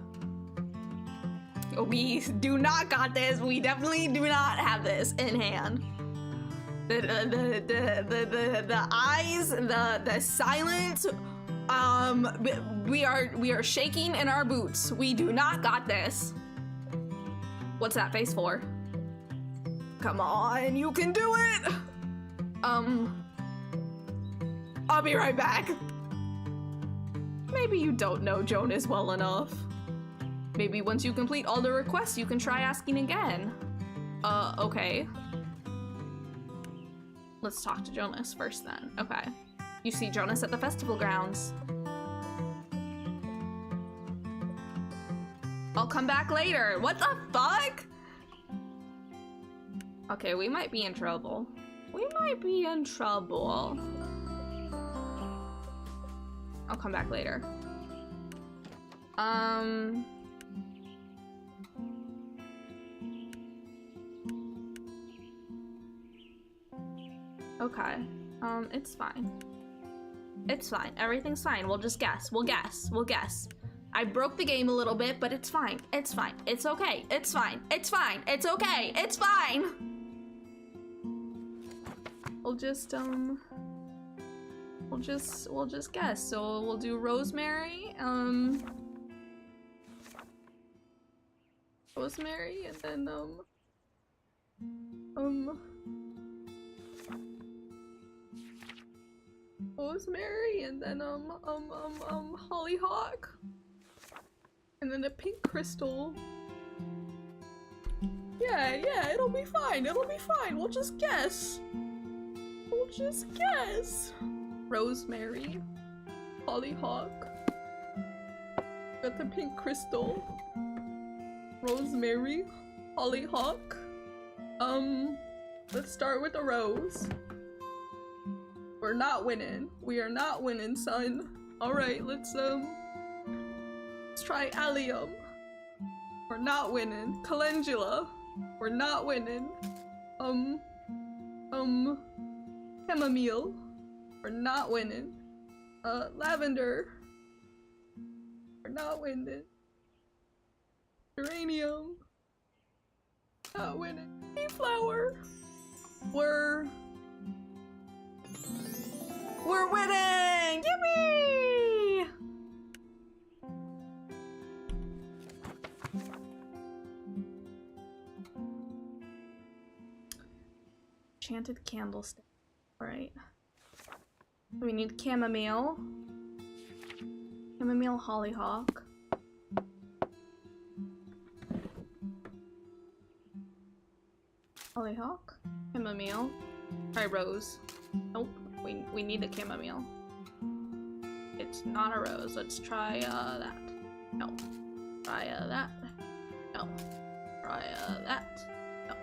We do not got this. We definitely do not have this in hand. The eyes, the silence. We are shaking in our boots. We do not got this. What's that face for? Come on, you can do it. I'll be right back. Maybe you don't know Jonas well enough. Maybe once you complete all the requests, you can try asking again. Okay. Let's talk to Jonas first then. Okay. You see Jonas at the festival grounds. I'll come back later. What the fuck? Okay, we might be in trouble. I'll come back later. okay. It's fine. It's fine. Everything's fine. We'll just guess. We'll guess. We'll guess. I broke the game a little bit, but it's fine. It's fine. It's okay. It's fine. It's fine. It's okay. It's fine. We'll just guess. So we'll do rosemary. Rosemary, and then rosemary, and then hollyhock, and then a pink crystal. Yeah, it'll be fine. It'll be fine. We'll just guess. We'll just guess. Rosemary, hollyhock, got the pink crystal. Rosemary, hollyhock. Let's start with the rose. We're not winning. We are not winning, son. All right, let's try allium. We're not winning. Calendula. We're not winning. Chamomile. We're not winning. Lavender. We're not winning. Geranium. Not winning. Mayflower. We're winning! Yippee! Enchanted candlestick. Alright. We need chamomile. Chamomile hollyhock. Hollyhock. Chamomile. Try rose. Nope. We need a chamomile. It's not a rose. Let's try that. No. Try that. No. Try that. No.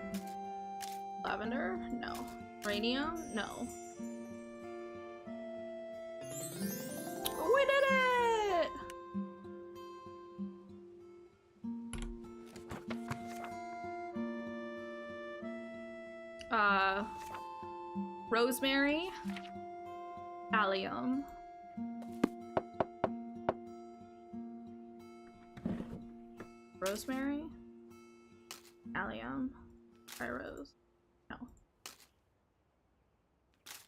Lavender? No. Radium? No. We did it! Rosemary, allium, rosemary, allium, try rose, no.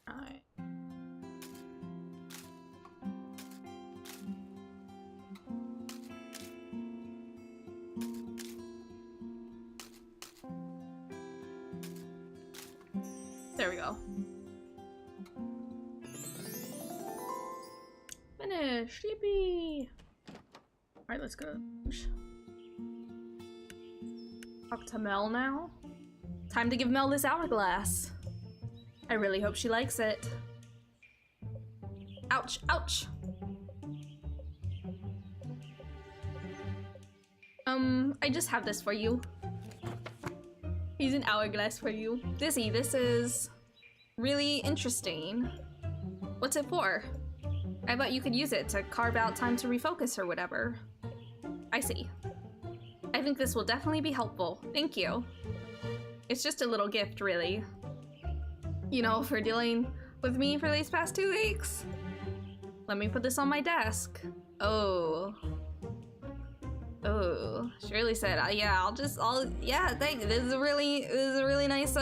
Alright. There we go. Finished! Yippee! Alright, let's go. Talk to Mel now. Time to give Mel this hourglass. I really hope she likes it. Ouch! Ouch! I just have this for you. Here's an hourglass for you. Dizzy, this is really interesting. What's it for? I bet you could use it to carve out time to refocus or whatever. I see. I think this will definitely be helpful. Thank you. It's just a little gift, really. You know, for dealing with me for these past 2 weeks. Let me put this on my desk. Oh. Oh, Shirley said, yeah, yeah, thank you. This is a really nice,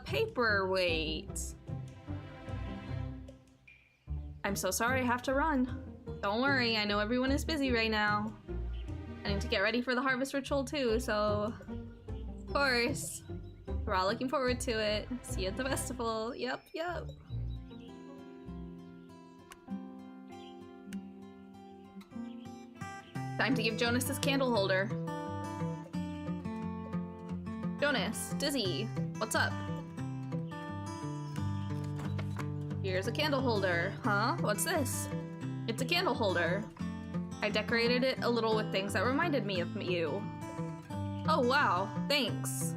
paperweight. I'm so sorry I have to run. Don't worry, I know everyone is busy right now. I need to get ready for the harvest ritual too, so of course. We're all looking forward to it. See you at the festival. Yep. Time to give Jonas this candle holder. Jonas, Dizzy, what's up? Here's a candle holder. Huh? What's this? It's a candle holder. I decorated it a little with things that reminded me of you. Oh wow, thanks.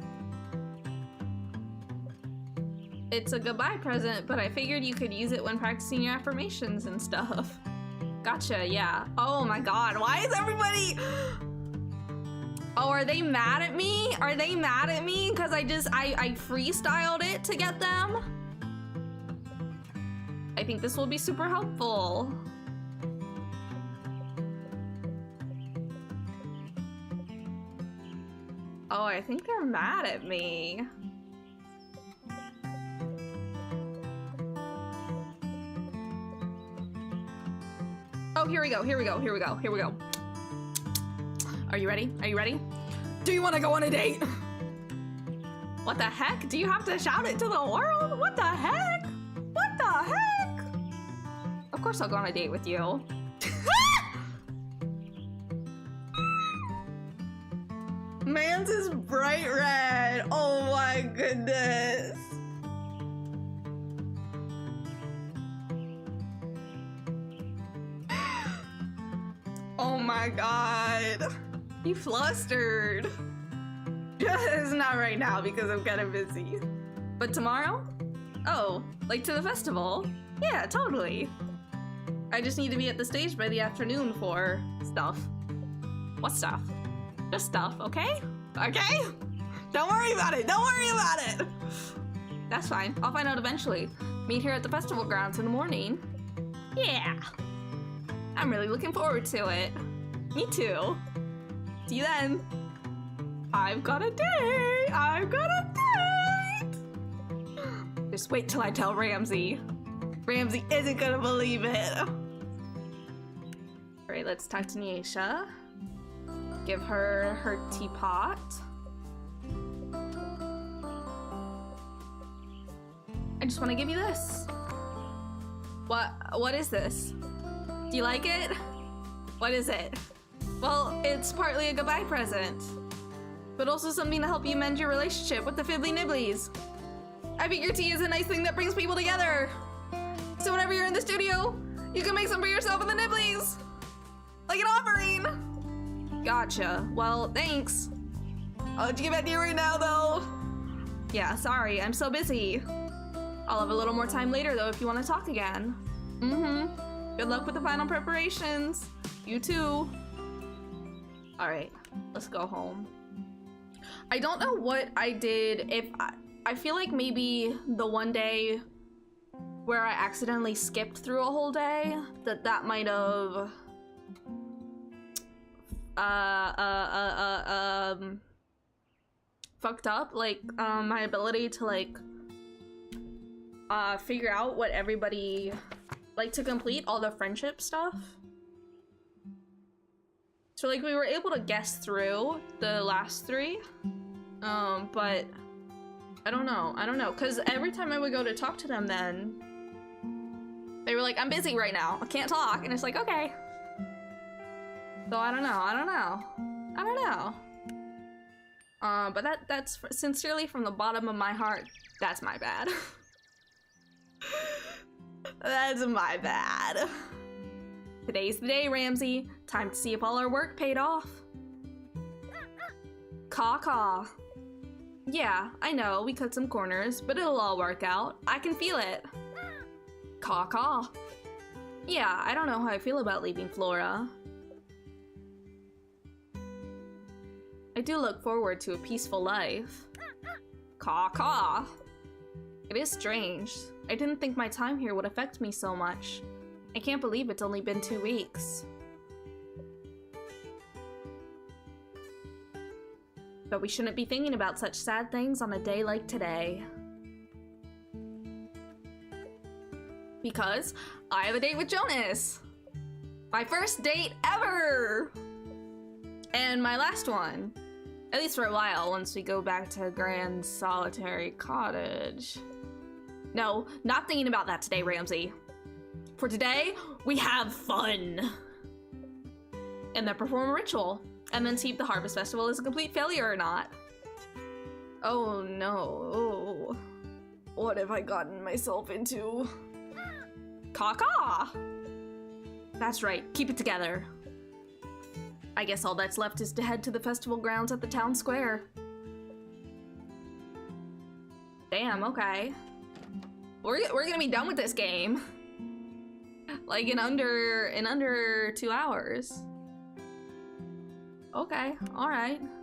It's a goodbye present, but I figured you could use it when practicing your affirmations and stuff. Gotcha, yeah. Oh my god, why is everybody... Oh, are they mad at me? Are they mad at me? Because I freestyled it to get them? I think this will be super helpful. Oh, I think they're mad at me. Oh, here we go, here we go, here we go, here we go. Are you ready? Are you ready? Do you want to go on a date? What the heck? Do you have to shout it to the world? What the heck? What the heck? Of course I'll go on a date with you. Man's is bright red. Oh my goodness. Oh my god. You flustered. It's not right now because I'm kind of busy. But tomorrow? Oh, like to the festival? Yeah, totally. I just need to be at the stage by the afternoon for stuff. What stuff? Just stuff, okay? Okay? Don't worry about it, don't worry about it! That's fine, I'll find out eventually. Meet here at the festival grounds in the morning. Yeah! I'm really looking forward to it. Me too. See you then. I've got a date! I've got a date! Just wait till I tell Ramsey. Ramsey isn't gonna believe it. Alright, let's talk to Nyesha. Give her her teapot. I just want to give you this. What is this? Do you like it? What is it? Well, it's partly a goodbye present, but also something to help you mend your relationship with the Fiddly Nibblies. I figure tea is a nice thing that brings people together. So whenever you're in the studio, you can make some for yourself and the Nibblies. Like an offering. Gotcha. Well, thanks. I'll let you get back to you right now, though. Yeah, sorry, I'm so busy. I'll have a little more time later, though, if you want to talk again. Mm-hmm. Good luck with the final preparations. You too. All right, let's go home. I don't know what I did. I feel like maybe the one day where I accidentally skipped through a whole day, that might have fucked up like my ability to like figure out what everybody like to complete all the friendship stuff. So like we were able to guess through the last three, but I don't know, because every time I would go to talk to them then they were like, I'm busy right now, I can't talk, and it's like, okay. So I don't know. But that's sincerely from the bottom of my heart, that's my bad. That's my bad. Today's the day, Ramsey. Time to see if all our work paid off. Caw-caw. Yeah, I know, we cut some corners, but it'll all work out. I can feel it. Caw-caw. Yeah, I don't know how I feel about leaving Flora. I do look forward to a peaceful life. Caw-caw. It is strange. I didn't think my time here would affect me so much. I can't believe it's only been 2 weeks. But we shouldn't be thinking about such sad things on a day like today. Because I have a date with Jonas! My first date ever! And my last one. At least for a while, once we go back to Grand Solitary Cottage. No, not thinking about that today, Ramsey. For today, we have fun. And then perform a ritual. And then see if the Harvest Festival is a complete failure or not. Oh no. What have I gotten myself into? Caw-caw! That's right, keep it together. I guess all that's left is to head to the festival grounds at the town square. Damn, okay. We're gonna be done with this game. Like in under 2 hours. Okay, alright.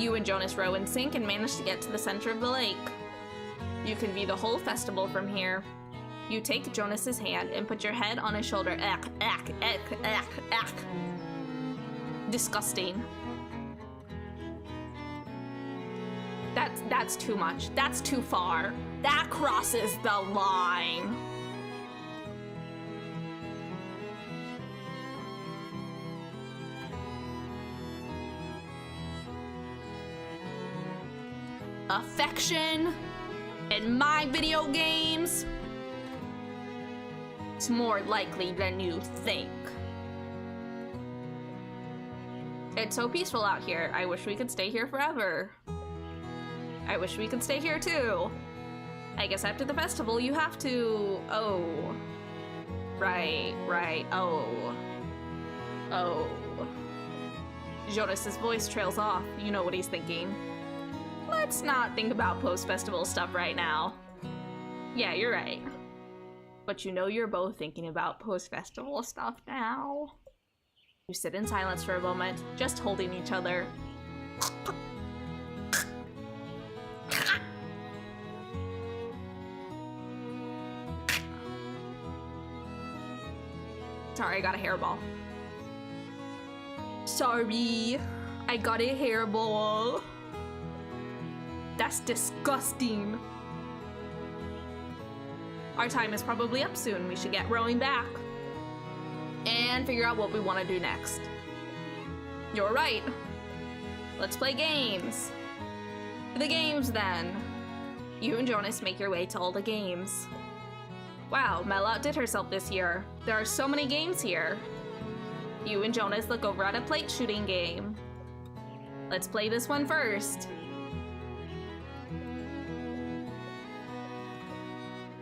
You and Jonas row in sync and manage to get to the center of the lake. You can view the whole festival from here. You take Jonas's hand and put your head on his shoulder. Disgusting. That's too much. That's too far. That crosses the line. Affection in my video games? It's more likely than you think. It's so peaceful out here. I wish we could stay here forever. I wish we could stay here too. I guess after the festival you have to... Oh. Right. Oh. Jonas's voice trails off. You know what he's thinking. Let's not think about post-festival stuff right now. Yeah, you're right. But you know you're both thinking about post-festival stuff now. You sit in silence for a moment, just holding each other. Sorry, I got a hairball. Sorry, I got a hairball. That's disgusting. Our time is probably up soon. We should get rowing back and figure out what we want to do next. You're right. Let's play games. The games then. You and Jonas make your way to all the games. Wow, Mel outdid herself this year. There are so many games here. You and Jonas look over at a plate shooting game. Let's play this one first.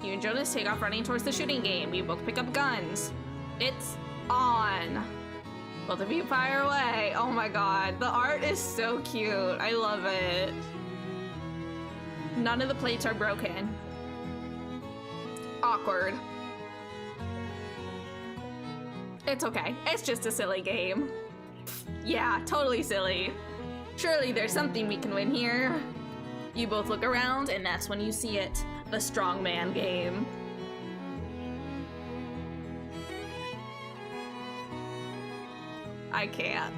You and Jonas take off running towards the shooting game. You both pick up guns. It's on. Both of you fire away. Oh my god, the art is so cute. I love it. None of the plates are broken. Awkward. It's okay. It's just a silly game. Yeah, totally silly. Surely there's something we can win here. You both look around, and that's when you see it. The strongman game. I can't.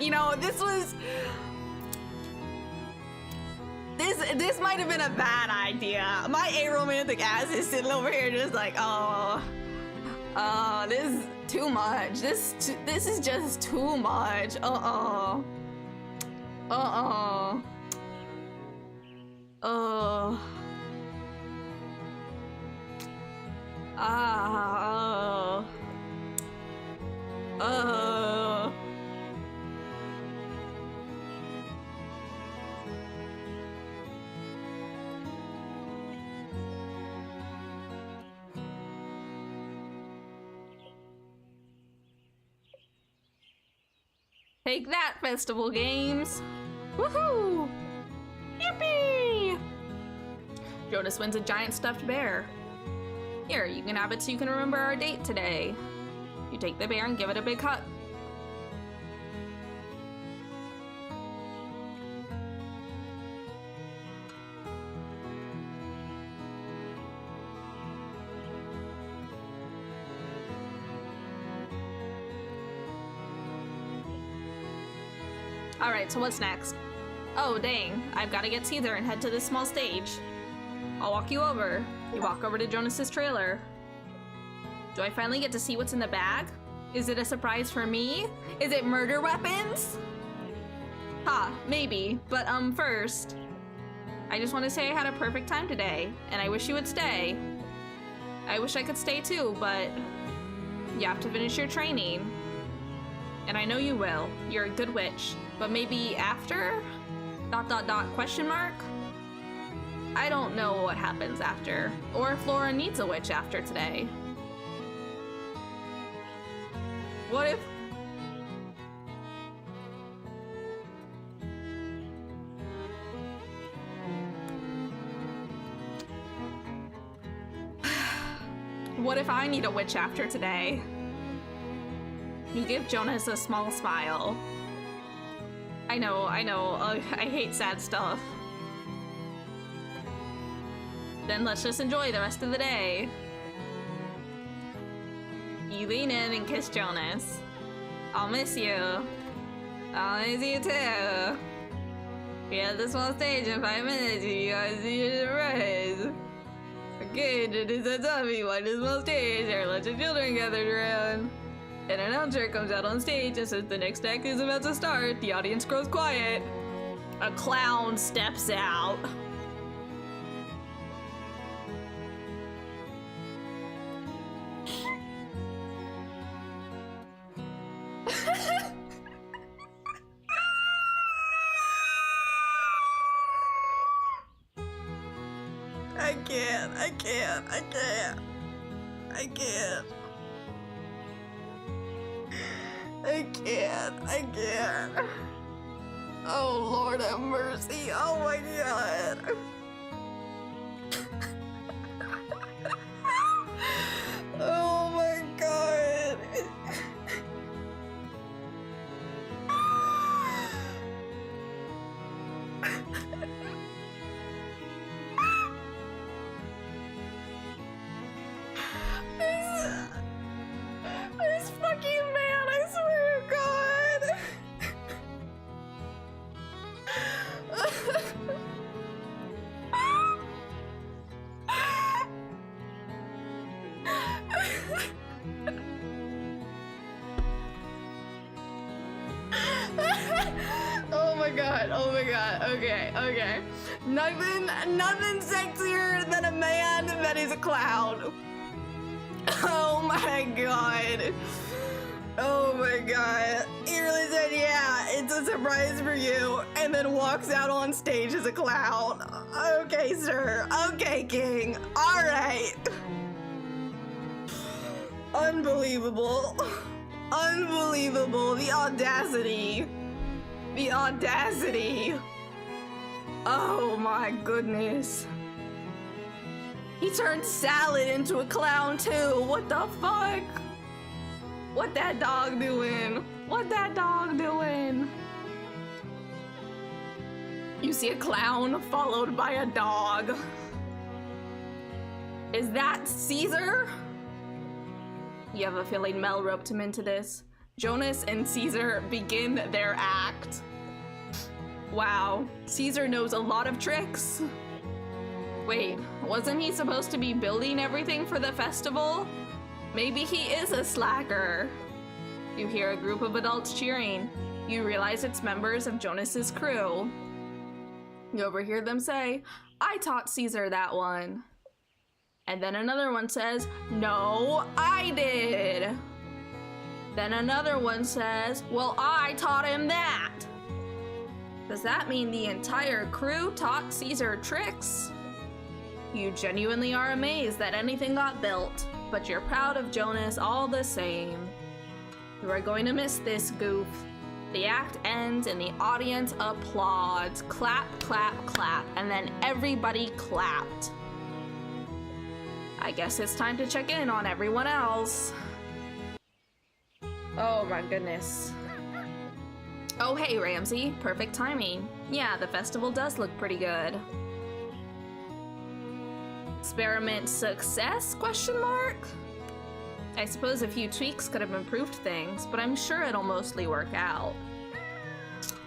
You know, this might have been a bad idea. My aromantic ass is sitting over here just like, oh, this is too much. This is just too much. Oh. Take that, festival games. Woohoo! Yippee! Jonas wins a giant stuffed bear. Here, you can have it so you can remember our date today. You take the bear and give it a big hug. Alright, so what's next? Oh, dang. I've got to get Caesar and head to this small stage. I'll walk you over. You walk over to Jonas's trailer. Do I finally get to see what's in the bag? Is it a surprise for me? Is it murder weapons? Ha, maybe. But, first, I just want to say I had a perfect time today, and I wish you would stay. I wish I could stay too, but you have to finish your training. And I know you will. You're a good witch. But maybe after? ... question mark? I don't know what happens after, or if Laura needs a witch after today. What if... What if I need a witch after today? You give Jonas a small smile. I know. I hate sad stuff. Then let's just enjoy the rest of the day. You lean in and kiss Jonas. I'll miss you. I'll miss you too. We have the small stage in 5 minutes. You guys see the surprise. Okay, Jonas said Tommy, why the small stage? There are lots of children gathered around. An announcer comes out on stage and says the next act is about to start. The audience grows quiet. A clown steps out. I can't. Oh, Lord have mercy. Oh my God. Oh my God. This fucking man, I swear to God. Oh my God, oh my God, okay. Nothing sexier than a man that is a clown. Oh my God. Oh my God. He really said, yeah, it's a surprise for you, and then walks out on stage as a clown. Okay, sir. Okay, King. All right. Unbelievable. Unbelievable. The audacity. The audacity. Oh my goodness. He turned Salad into a clown too. What the fuck? What that dog doing? What that dog doing? You see a clown followed by a dog. Is that Caesar? You have a feeling Mel roped him into this. Jonas and Caesar begin their act. Wow, Caesar knows a lot of tricks. Wait, wasn't he supposed to be building everything for the festival? Maybe he is a slacker. You hear a group of adults cheering. You realize it's members of Jonas's crew. You overhear them say, I taught Caesar that one. And then another one says, no, I did. Then another one says, well, I taught him that. Does that mean the entire crew taught Caesar tricks? You genuinely are amazed that anything got built, but you're proud of Jonas all the same. You are going to miss this goof. The act ends and the audience applauds. Clap, clap, clap, and then everybody clapped. I guess it's time to check in on everyone else. Oh my goodness. Oh hey Ramsey, perfect timing. Yeah, the festival does look pretty good. Experiment success? Question mark? I suppose a few tweaks could have improved things, but I'm sure it'll mostly work out.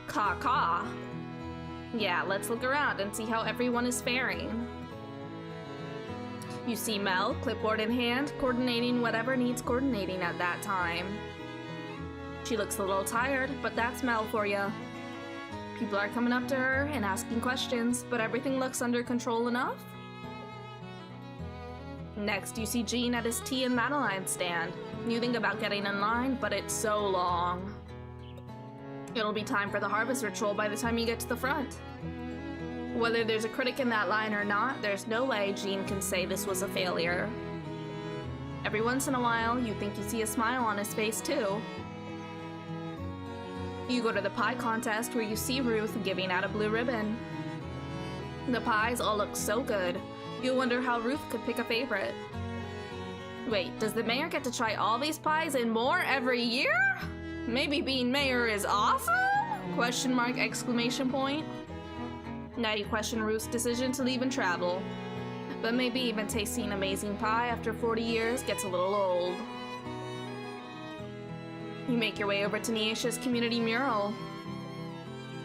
Caw. Yeah, let's look around and see how everyone is faring. You see Mel, clipboard in hand, coordinating whatever needs coordinating at that time. She looks a little tired, but that's Mel for you. People are coming up to her and asking questions, but everything looks under control enough. Next, you see Jean at his tea and Madeline stand. You think about getting in line, but it's so long. It'll be time for the harvest ritual by the time you get to the front. Whether there's a critic in that line or not, there's no way Jean can say this was a failure. Every once in a while, you think you see a smile on his face too. You go to the pie contest where you see Ruth giving out a blue ribbon. The pies all look so good. You wonder how Ruth could pick a favorite. Wait, does the mayor get to try all these pies and more every year? Maybe being mayor is awesome? Question mark, exclamation point. Now you question Ruth's decision to leave and travel. But maybe even tasting amazing pie after 40 years gets a little old. You make your way over to Niesha's community mural.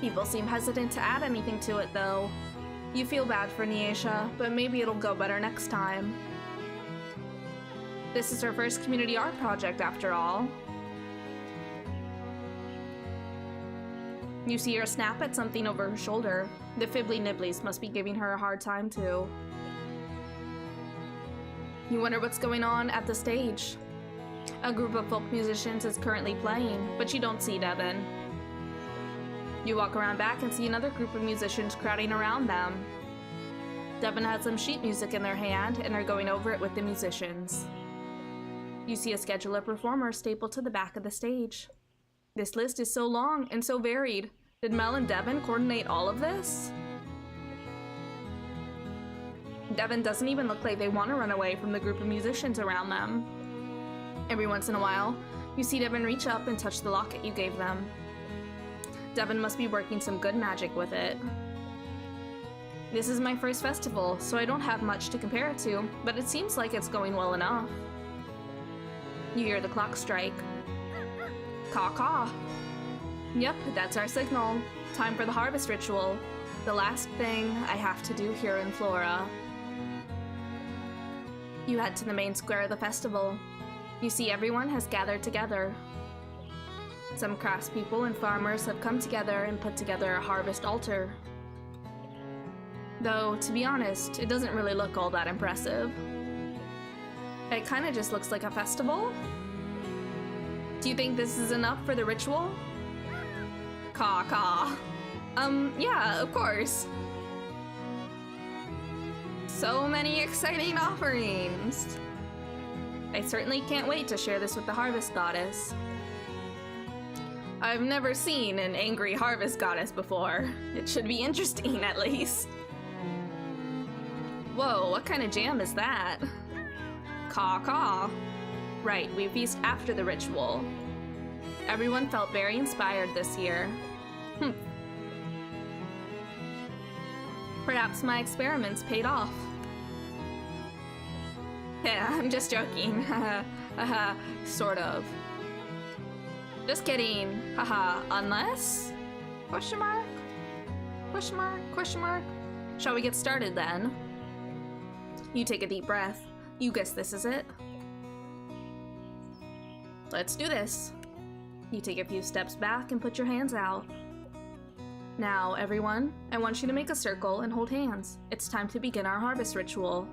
People seem hesitant to add anything to it though. You feel bad for Niesha, but maybe it'll go better next time. This is her first community art project after all. You see her snap at something over her shoulder. The Fibbly Nibblies must be giving her a hard time too. You wonder what's going on at the stage. A group of folk musicians is currently playing, but you don't see Devin. You walk around back and see another group of musicians crowding around them. Devin has some sheet music in their hand and are going over it with the musicians. You see a schedule of performers stapled to the back of the stage. This list is so long and so varied. Did Mel and Devin coordinate all of this? Devin doesn't even look like they want to run away from the group of musicians around them. Every once in a while, you see Devin reach up and touch the locket you gave them. Devin must be working some good magic with it. This is my first festival, so I don't have much to compare it to, but it seems like it's going well enough. You hear the clock strike. Caw-caw. Yep, that's our signal. Time for the harvest ritual. The last thing I have to do here in Flora. You head to the main square of the festival. You see everyone has gathered together. Some craftspeople and farmers have come together and put together a harvest altar. Though, to be honest, it doesn't really look all that impressive. It kinda just looks like a festival. Do you think this is enough for the ritual? Caw-caw. Yeah, of course. So many exciting offerings. I certainly can't wait to share this with the Harvest Goddess. I've never seen an angry Harvest Goddess before. It should be interesting, at least. Whoa, what kind of jam is that? Caw-caw. Right, we feast after the ritual. Everyone felt very inspired this year. Perhaps my experiments paid off. Yeah, I'm just joking. Haha, sort of. Just kidding. Haha, unless? Question mark? Question mark? Question mark? Shall we get started then? You take a deep breath. You guess this is it. Let's do this. You take a few steps back and put your hands out. Now, everyone, I want you to make a circle and hold hands. It's time to begin our harvest ritual.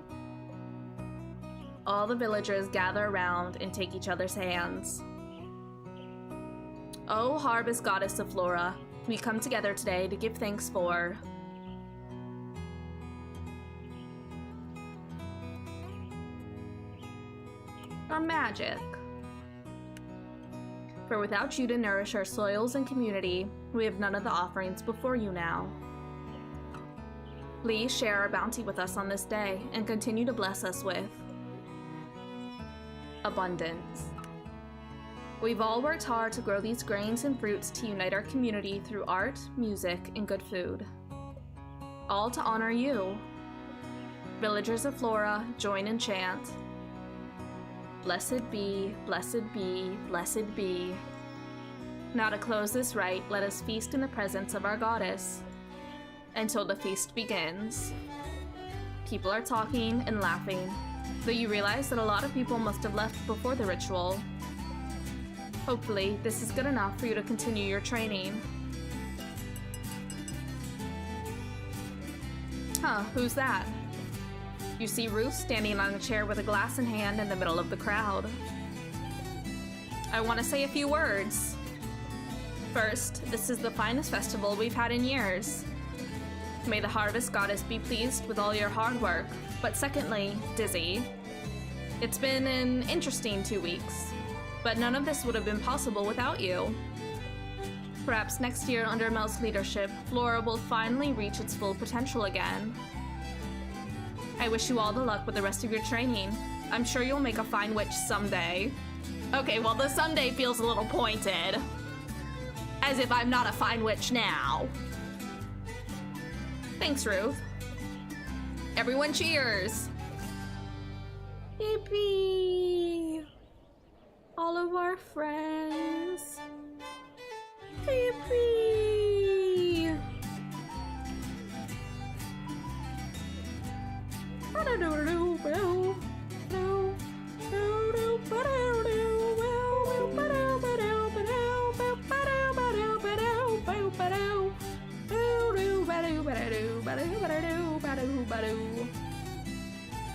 All the villagers gather around and take each other's hands. Oh, Harvest Goddess of Flora, we come together today to give thanks for our magic. For without you to nourish our soils and community, we have none of the offerings before you now. Please share our bounty with us on this day and continue to bless us with abundance. We've all worked hard to grow these grains and fruits to unite our community through art, music, and good food. All to honor you. Villagers of Flora, join and chant. Blessed be, blessed be, blessed be. Now to close this rite, let us feast in the presence of our goddess. Until the feast begins. People are talking and laughing, though you realize that a lot of people must have left before the ritual. Hopefully, this is good enough for you to continue your training. Huh, who's that? You see Ruth standing on a chair with a glass in hand in the middle of the crowd. I want to say a few words. First, this is the finest festival we've had in years. May the Harvest Goddess be pleased with all your hard work. But secondly, Dizzy. It's been an interesting 2 weeks, but none of this would have been possible without you. Perhaps next year, under Mel's leadership, Flora will finally reach its full potential again. I wish you all the luck with the rest of your training. I'm sure you'll make a fine witch someday. Okay, well, the someday feels a little pointed. As if I'm not a fine witch now. Thanks, Ruth. Everyone cheers. Yippee! All of our friends. Yippee!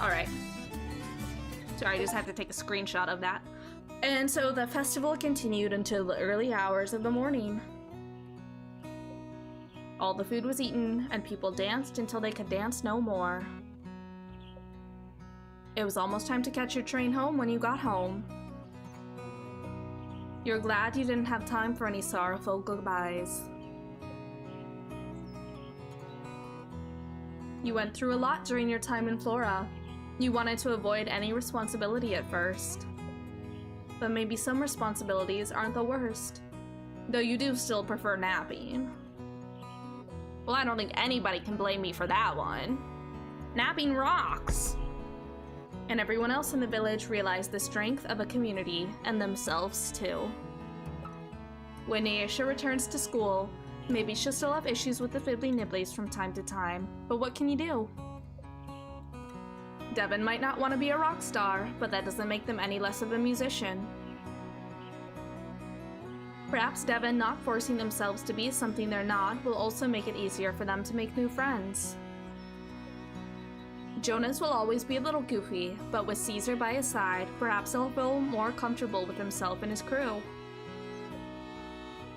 Alright. Sorry, I just have to take a screenshot of that. And so the festival continued until the early hours of the morning. All the food was eaten, and people danced until they could dance no more. It was almost time to catch your train home when you got home. You're glad you didn't have time for any sorrowful goodbyes. You went through a lot during your time in Flora. You wanted to avoid any responsibility at first. But maybe some responsibilities aren't the worst. Though you do still prefer napping. Well, I don't think anybody can blame me for that one. Napping rocks! And everyone else in the village realized the strength of a community, and themselves too. When Nyesha returns to school, maybe she'll still have issues with the fiddly nibblies from time to time, but what can you do? Devin might not want to be a rock star, but that doesn't make them any less of a musician. Perhaps Devin not forcing themselves to be something they're not will also make it easier for them to make new friends. Jonas will always be a little goofy, but with Caesar by his side, perhaps he'll feel more comfortable with himself and his crew.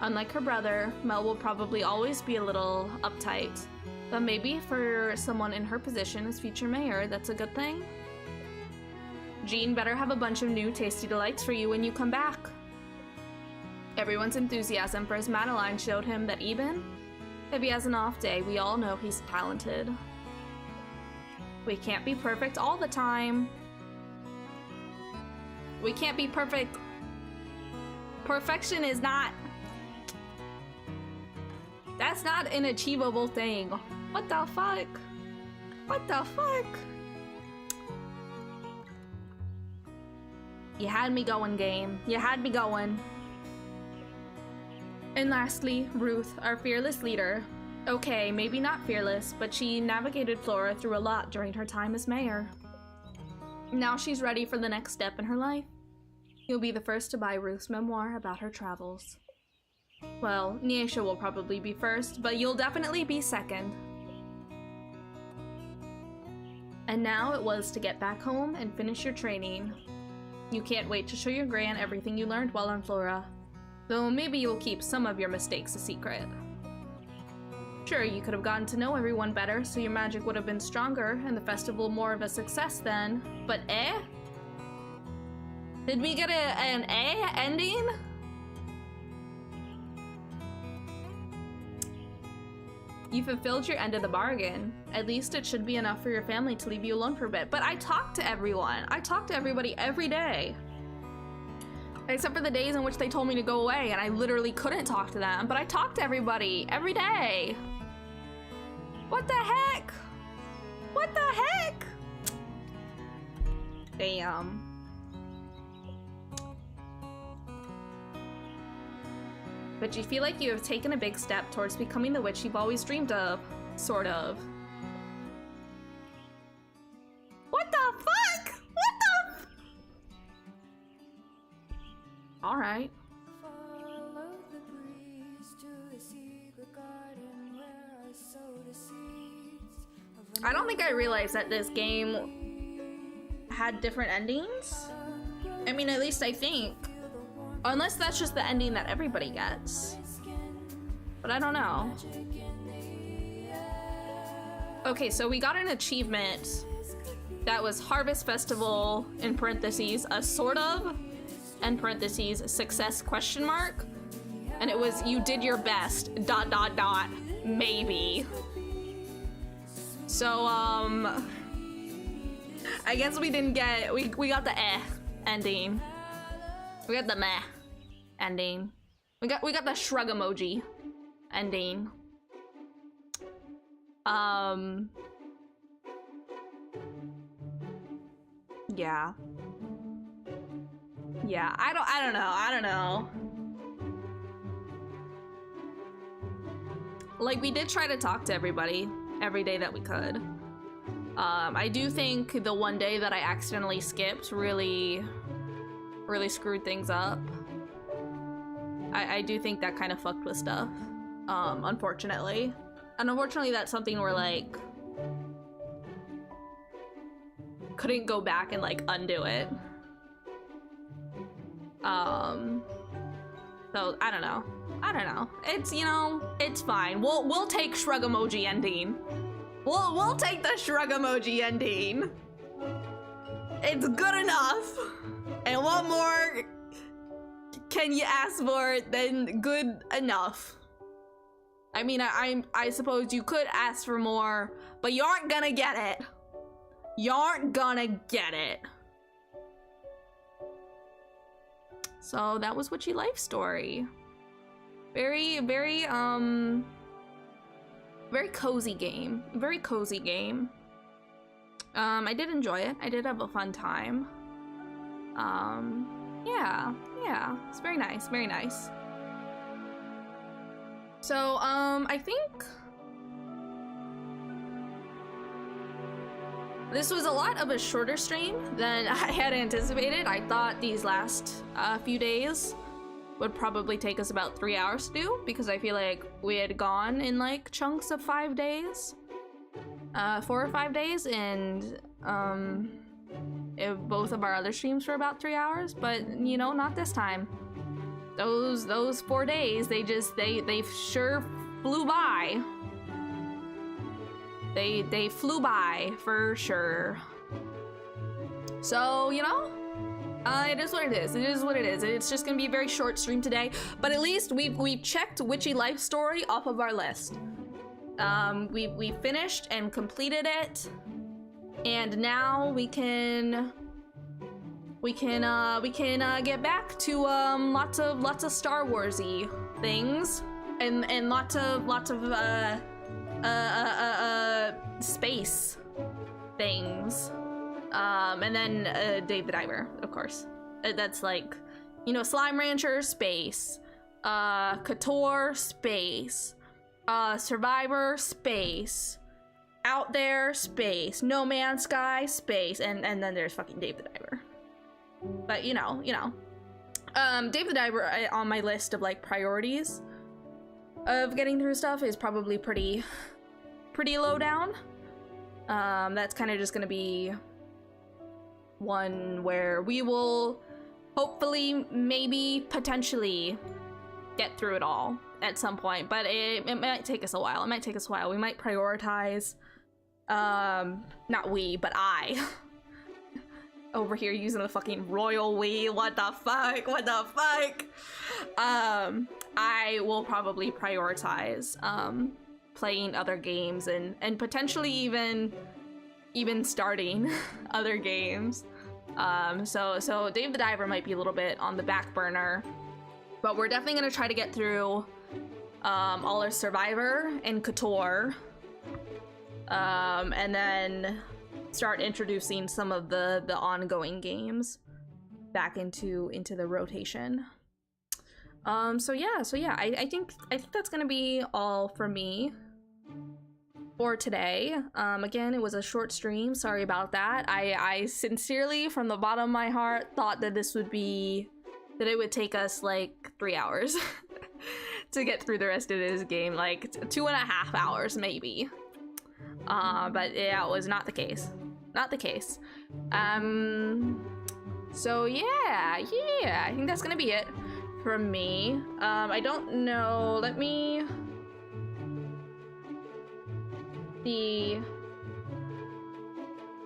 Unlike her brother, Mel will probably always be a little uptight, but maybe for someone in her position as future mayor, that's a good thing. Jean better have a bunch of new tasty delights for you when you come back. Everyone's enthusiasm for his Madeline showed him that even if he has an off day, we all know he's talented. We can't be perfect all the time. We can't be perfect. Perfection is not... That's not an achievable thing. What the fuck? What the fuck? You had me going, game. You had me going. And lastly, Ruth, our fearless leader. Okay, maybe not fearless, but she navigated Flora through a lot during her time as mayor. Now she's ready for the next step in her life. You'll be the first to buy Ruth's memoir about her travels. Well, Nyesha will probably be first, but you'll definitely be second. And now it was to get back home and finish your training. You can't wait to show your Gran everything you learned while on Flora. Though maybe you'll keep some of your mistakes a secret. Sure, you could have gotten to know everyone better, so your magic would have been stronger and the festival more of a success then, but eh? Did we get an eh ending? You fulfilled your end of the bargain. At least it should be enough for your family to leave you alone for a bit. But I talk to everyone. I talk to everybody every day. Except for the days in which they told me to go away and I literally couldn't talk to them. But I talk to everybody every day. What the heck? What the heck? Damn. But you feel like you have taken a big step towards becoming the witch you've always dreamed of. Sort of. What the fuck? What the f— Alright. I don't think I realized that this game had different endings. I mean, at least I think. Unless that's just the ending that everybody gets. But I don't know. Okay, so we got an achievement that was Harvest Festival, in parentheses, a sort of, in parentheses, success question mark. And it was, you did your best, ... maybe. So, I guess we didn't get, we got the eh ending. We got the meh ending. We got the shrug emoji ending. Yeah. Yeah, I don't know. Like, we did try to talk to everybody every day that we could. I do think the one day that I accidentally skipped really screwed things up. I do think that kind of fucked with stuff, unfortunately. And unfortunately, that's something where, like, couldn't go back and, like, undo it. So, I don't know. It's, you know, it's fine. We'll take shrug emoji ending. We'll take the shrug emoji ending. It's good enough. And what more can you ask for than good enough? I mean, I suppose you could ask for more, but you aren't gonna get it. You aren't gonna get it. So that was Witchy Life Story. Very cozy game. Very cozy game. I did enjoy it. I did have a fun time. Yeah, it's very nice, very nice. So, I think this was a lot of a shorter stream than I had anticipated. I thought these last few days would probably take us about 3 hours to do, because I feel like we had gone in like chunks of 5 days, 4 or 5 days, and both of our other streams were about 3 hours, but you know, not this time. Those 4 days, they sure flew by. They flew by for sure. So, you know, it is what it is. It is what it is. It's just gonna be a very short stream today, but at least we've checked Witchy Life Story off of our list. We finished and completed it, and now we can get back to lots of Star Warsy things and lots of space things. And then Dave the Diver, of course. That's like, you know, Slime Rancher, space. KOTOR, space. Survivor, space. Out There, space. No Man's Sky, space. And then there's fucking Dave the Diver. But you know. Dave the Diver on my list of like priorities of getting through stuff is probably pretty low down. That's kind of just gonna be one where we will hopefully, maybe, potentially get through it all at some point, but it might take us a while. We might prioritize, not we, but I. Over here using the fucking royal we, what the fuck? I will probably prioritize, playing other games and potentially even starting other games. So Dave the Diver might be a little bit on the back burner, but we're definitely gonna try to get through all our Survivor and KOTOR, and then start introducing some of the ongoing games back into the rotation. So yeah, I think that's gonna be all for me for today. Again, it was a short stream, sorry about that. I sincerely, from the bottom of my heart, thought that it would take us like 3 hours to get through the rest of this game, like 2.5 hours maybe. But yeah, it was not the case. So yeah, I think that's gonna be it from me. I don't know, let me see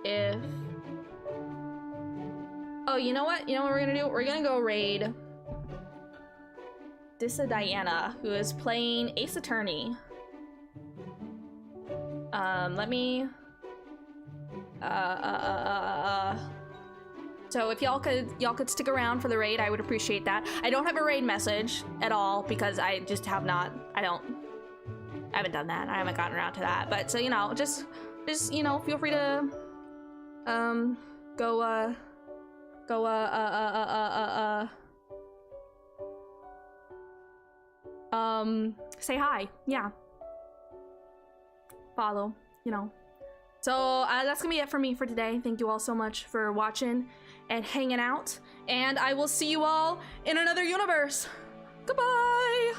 if, oh, you know what we're gonna do? We're gonna go raid Dissa Diana, who is playing Ace Attorney. Let me So if y'all could stick around for the raid, I would appreciate that. I don't have a raid message at all because I just have not. I haven't done that. I haven't gotten around to that. But so you know, just you know, feel free to say hi. Yeah. Follow. You know. So that's gonna be it for me for today. Thank you all so much for watching and hanging out, and I will see you all in another universe. Goodbye!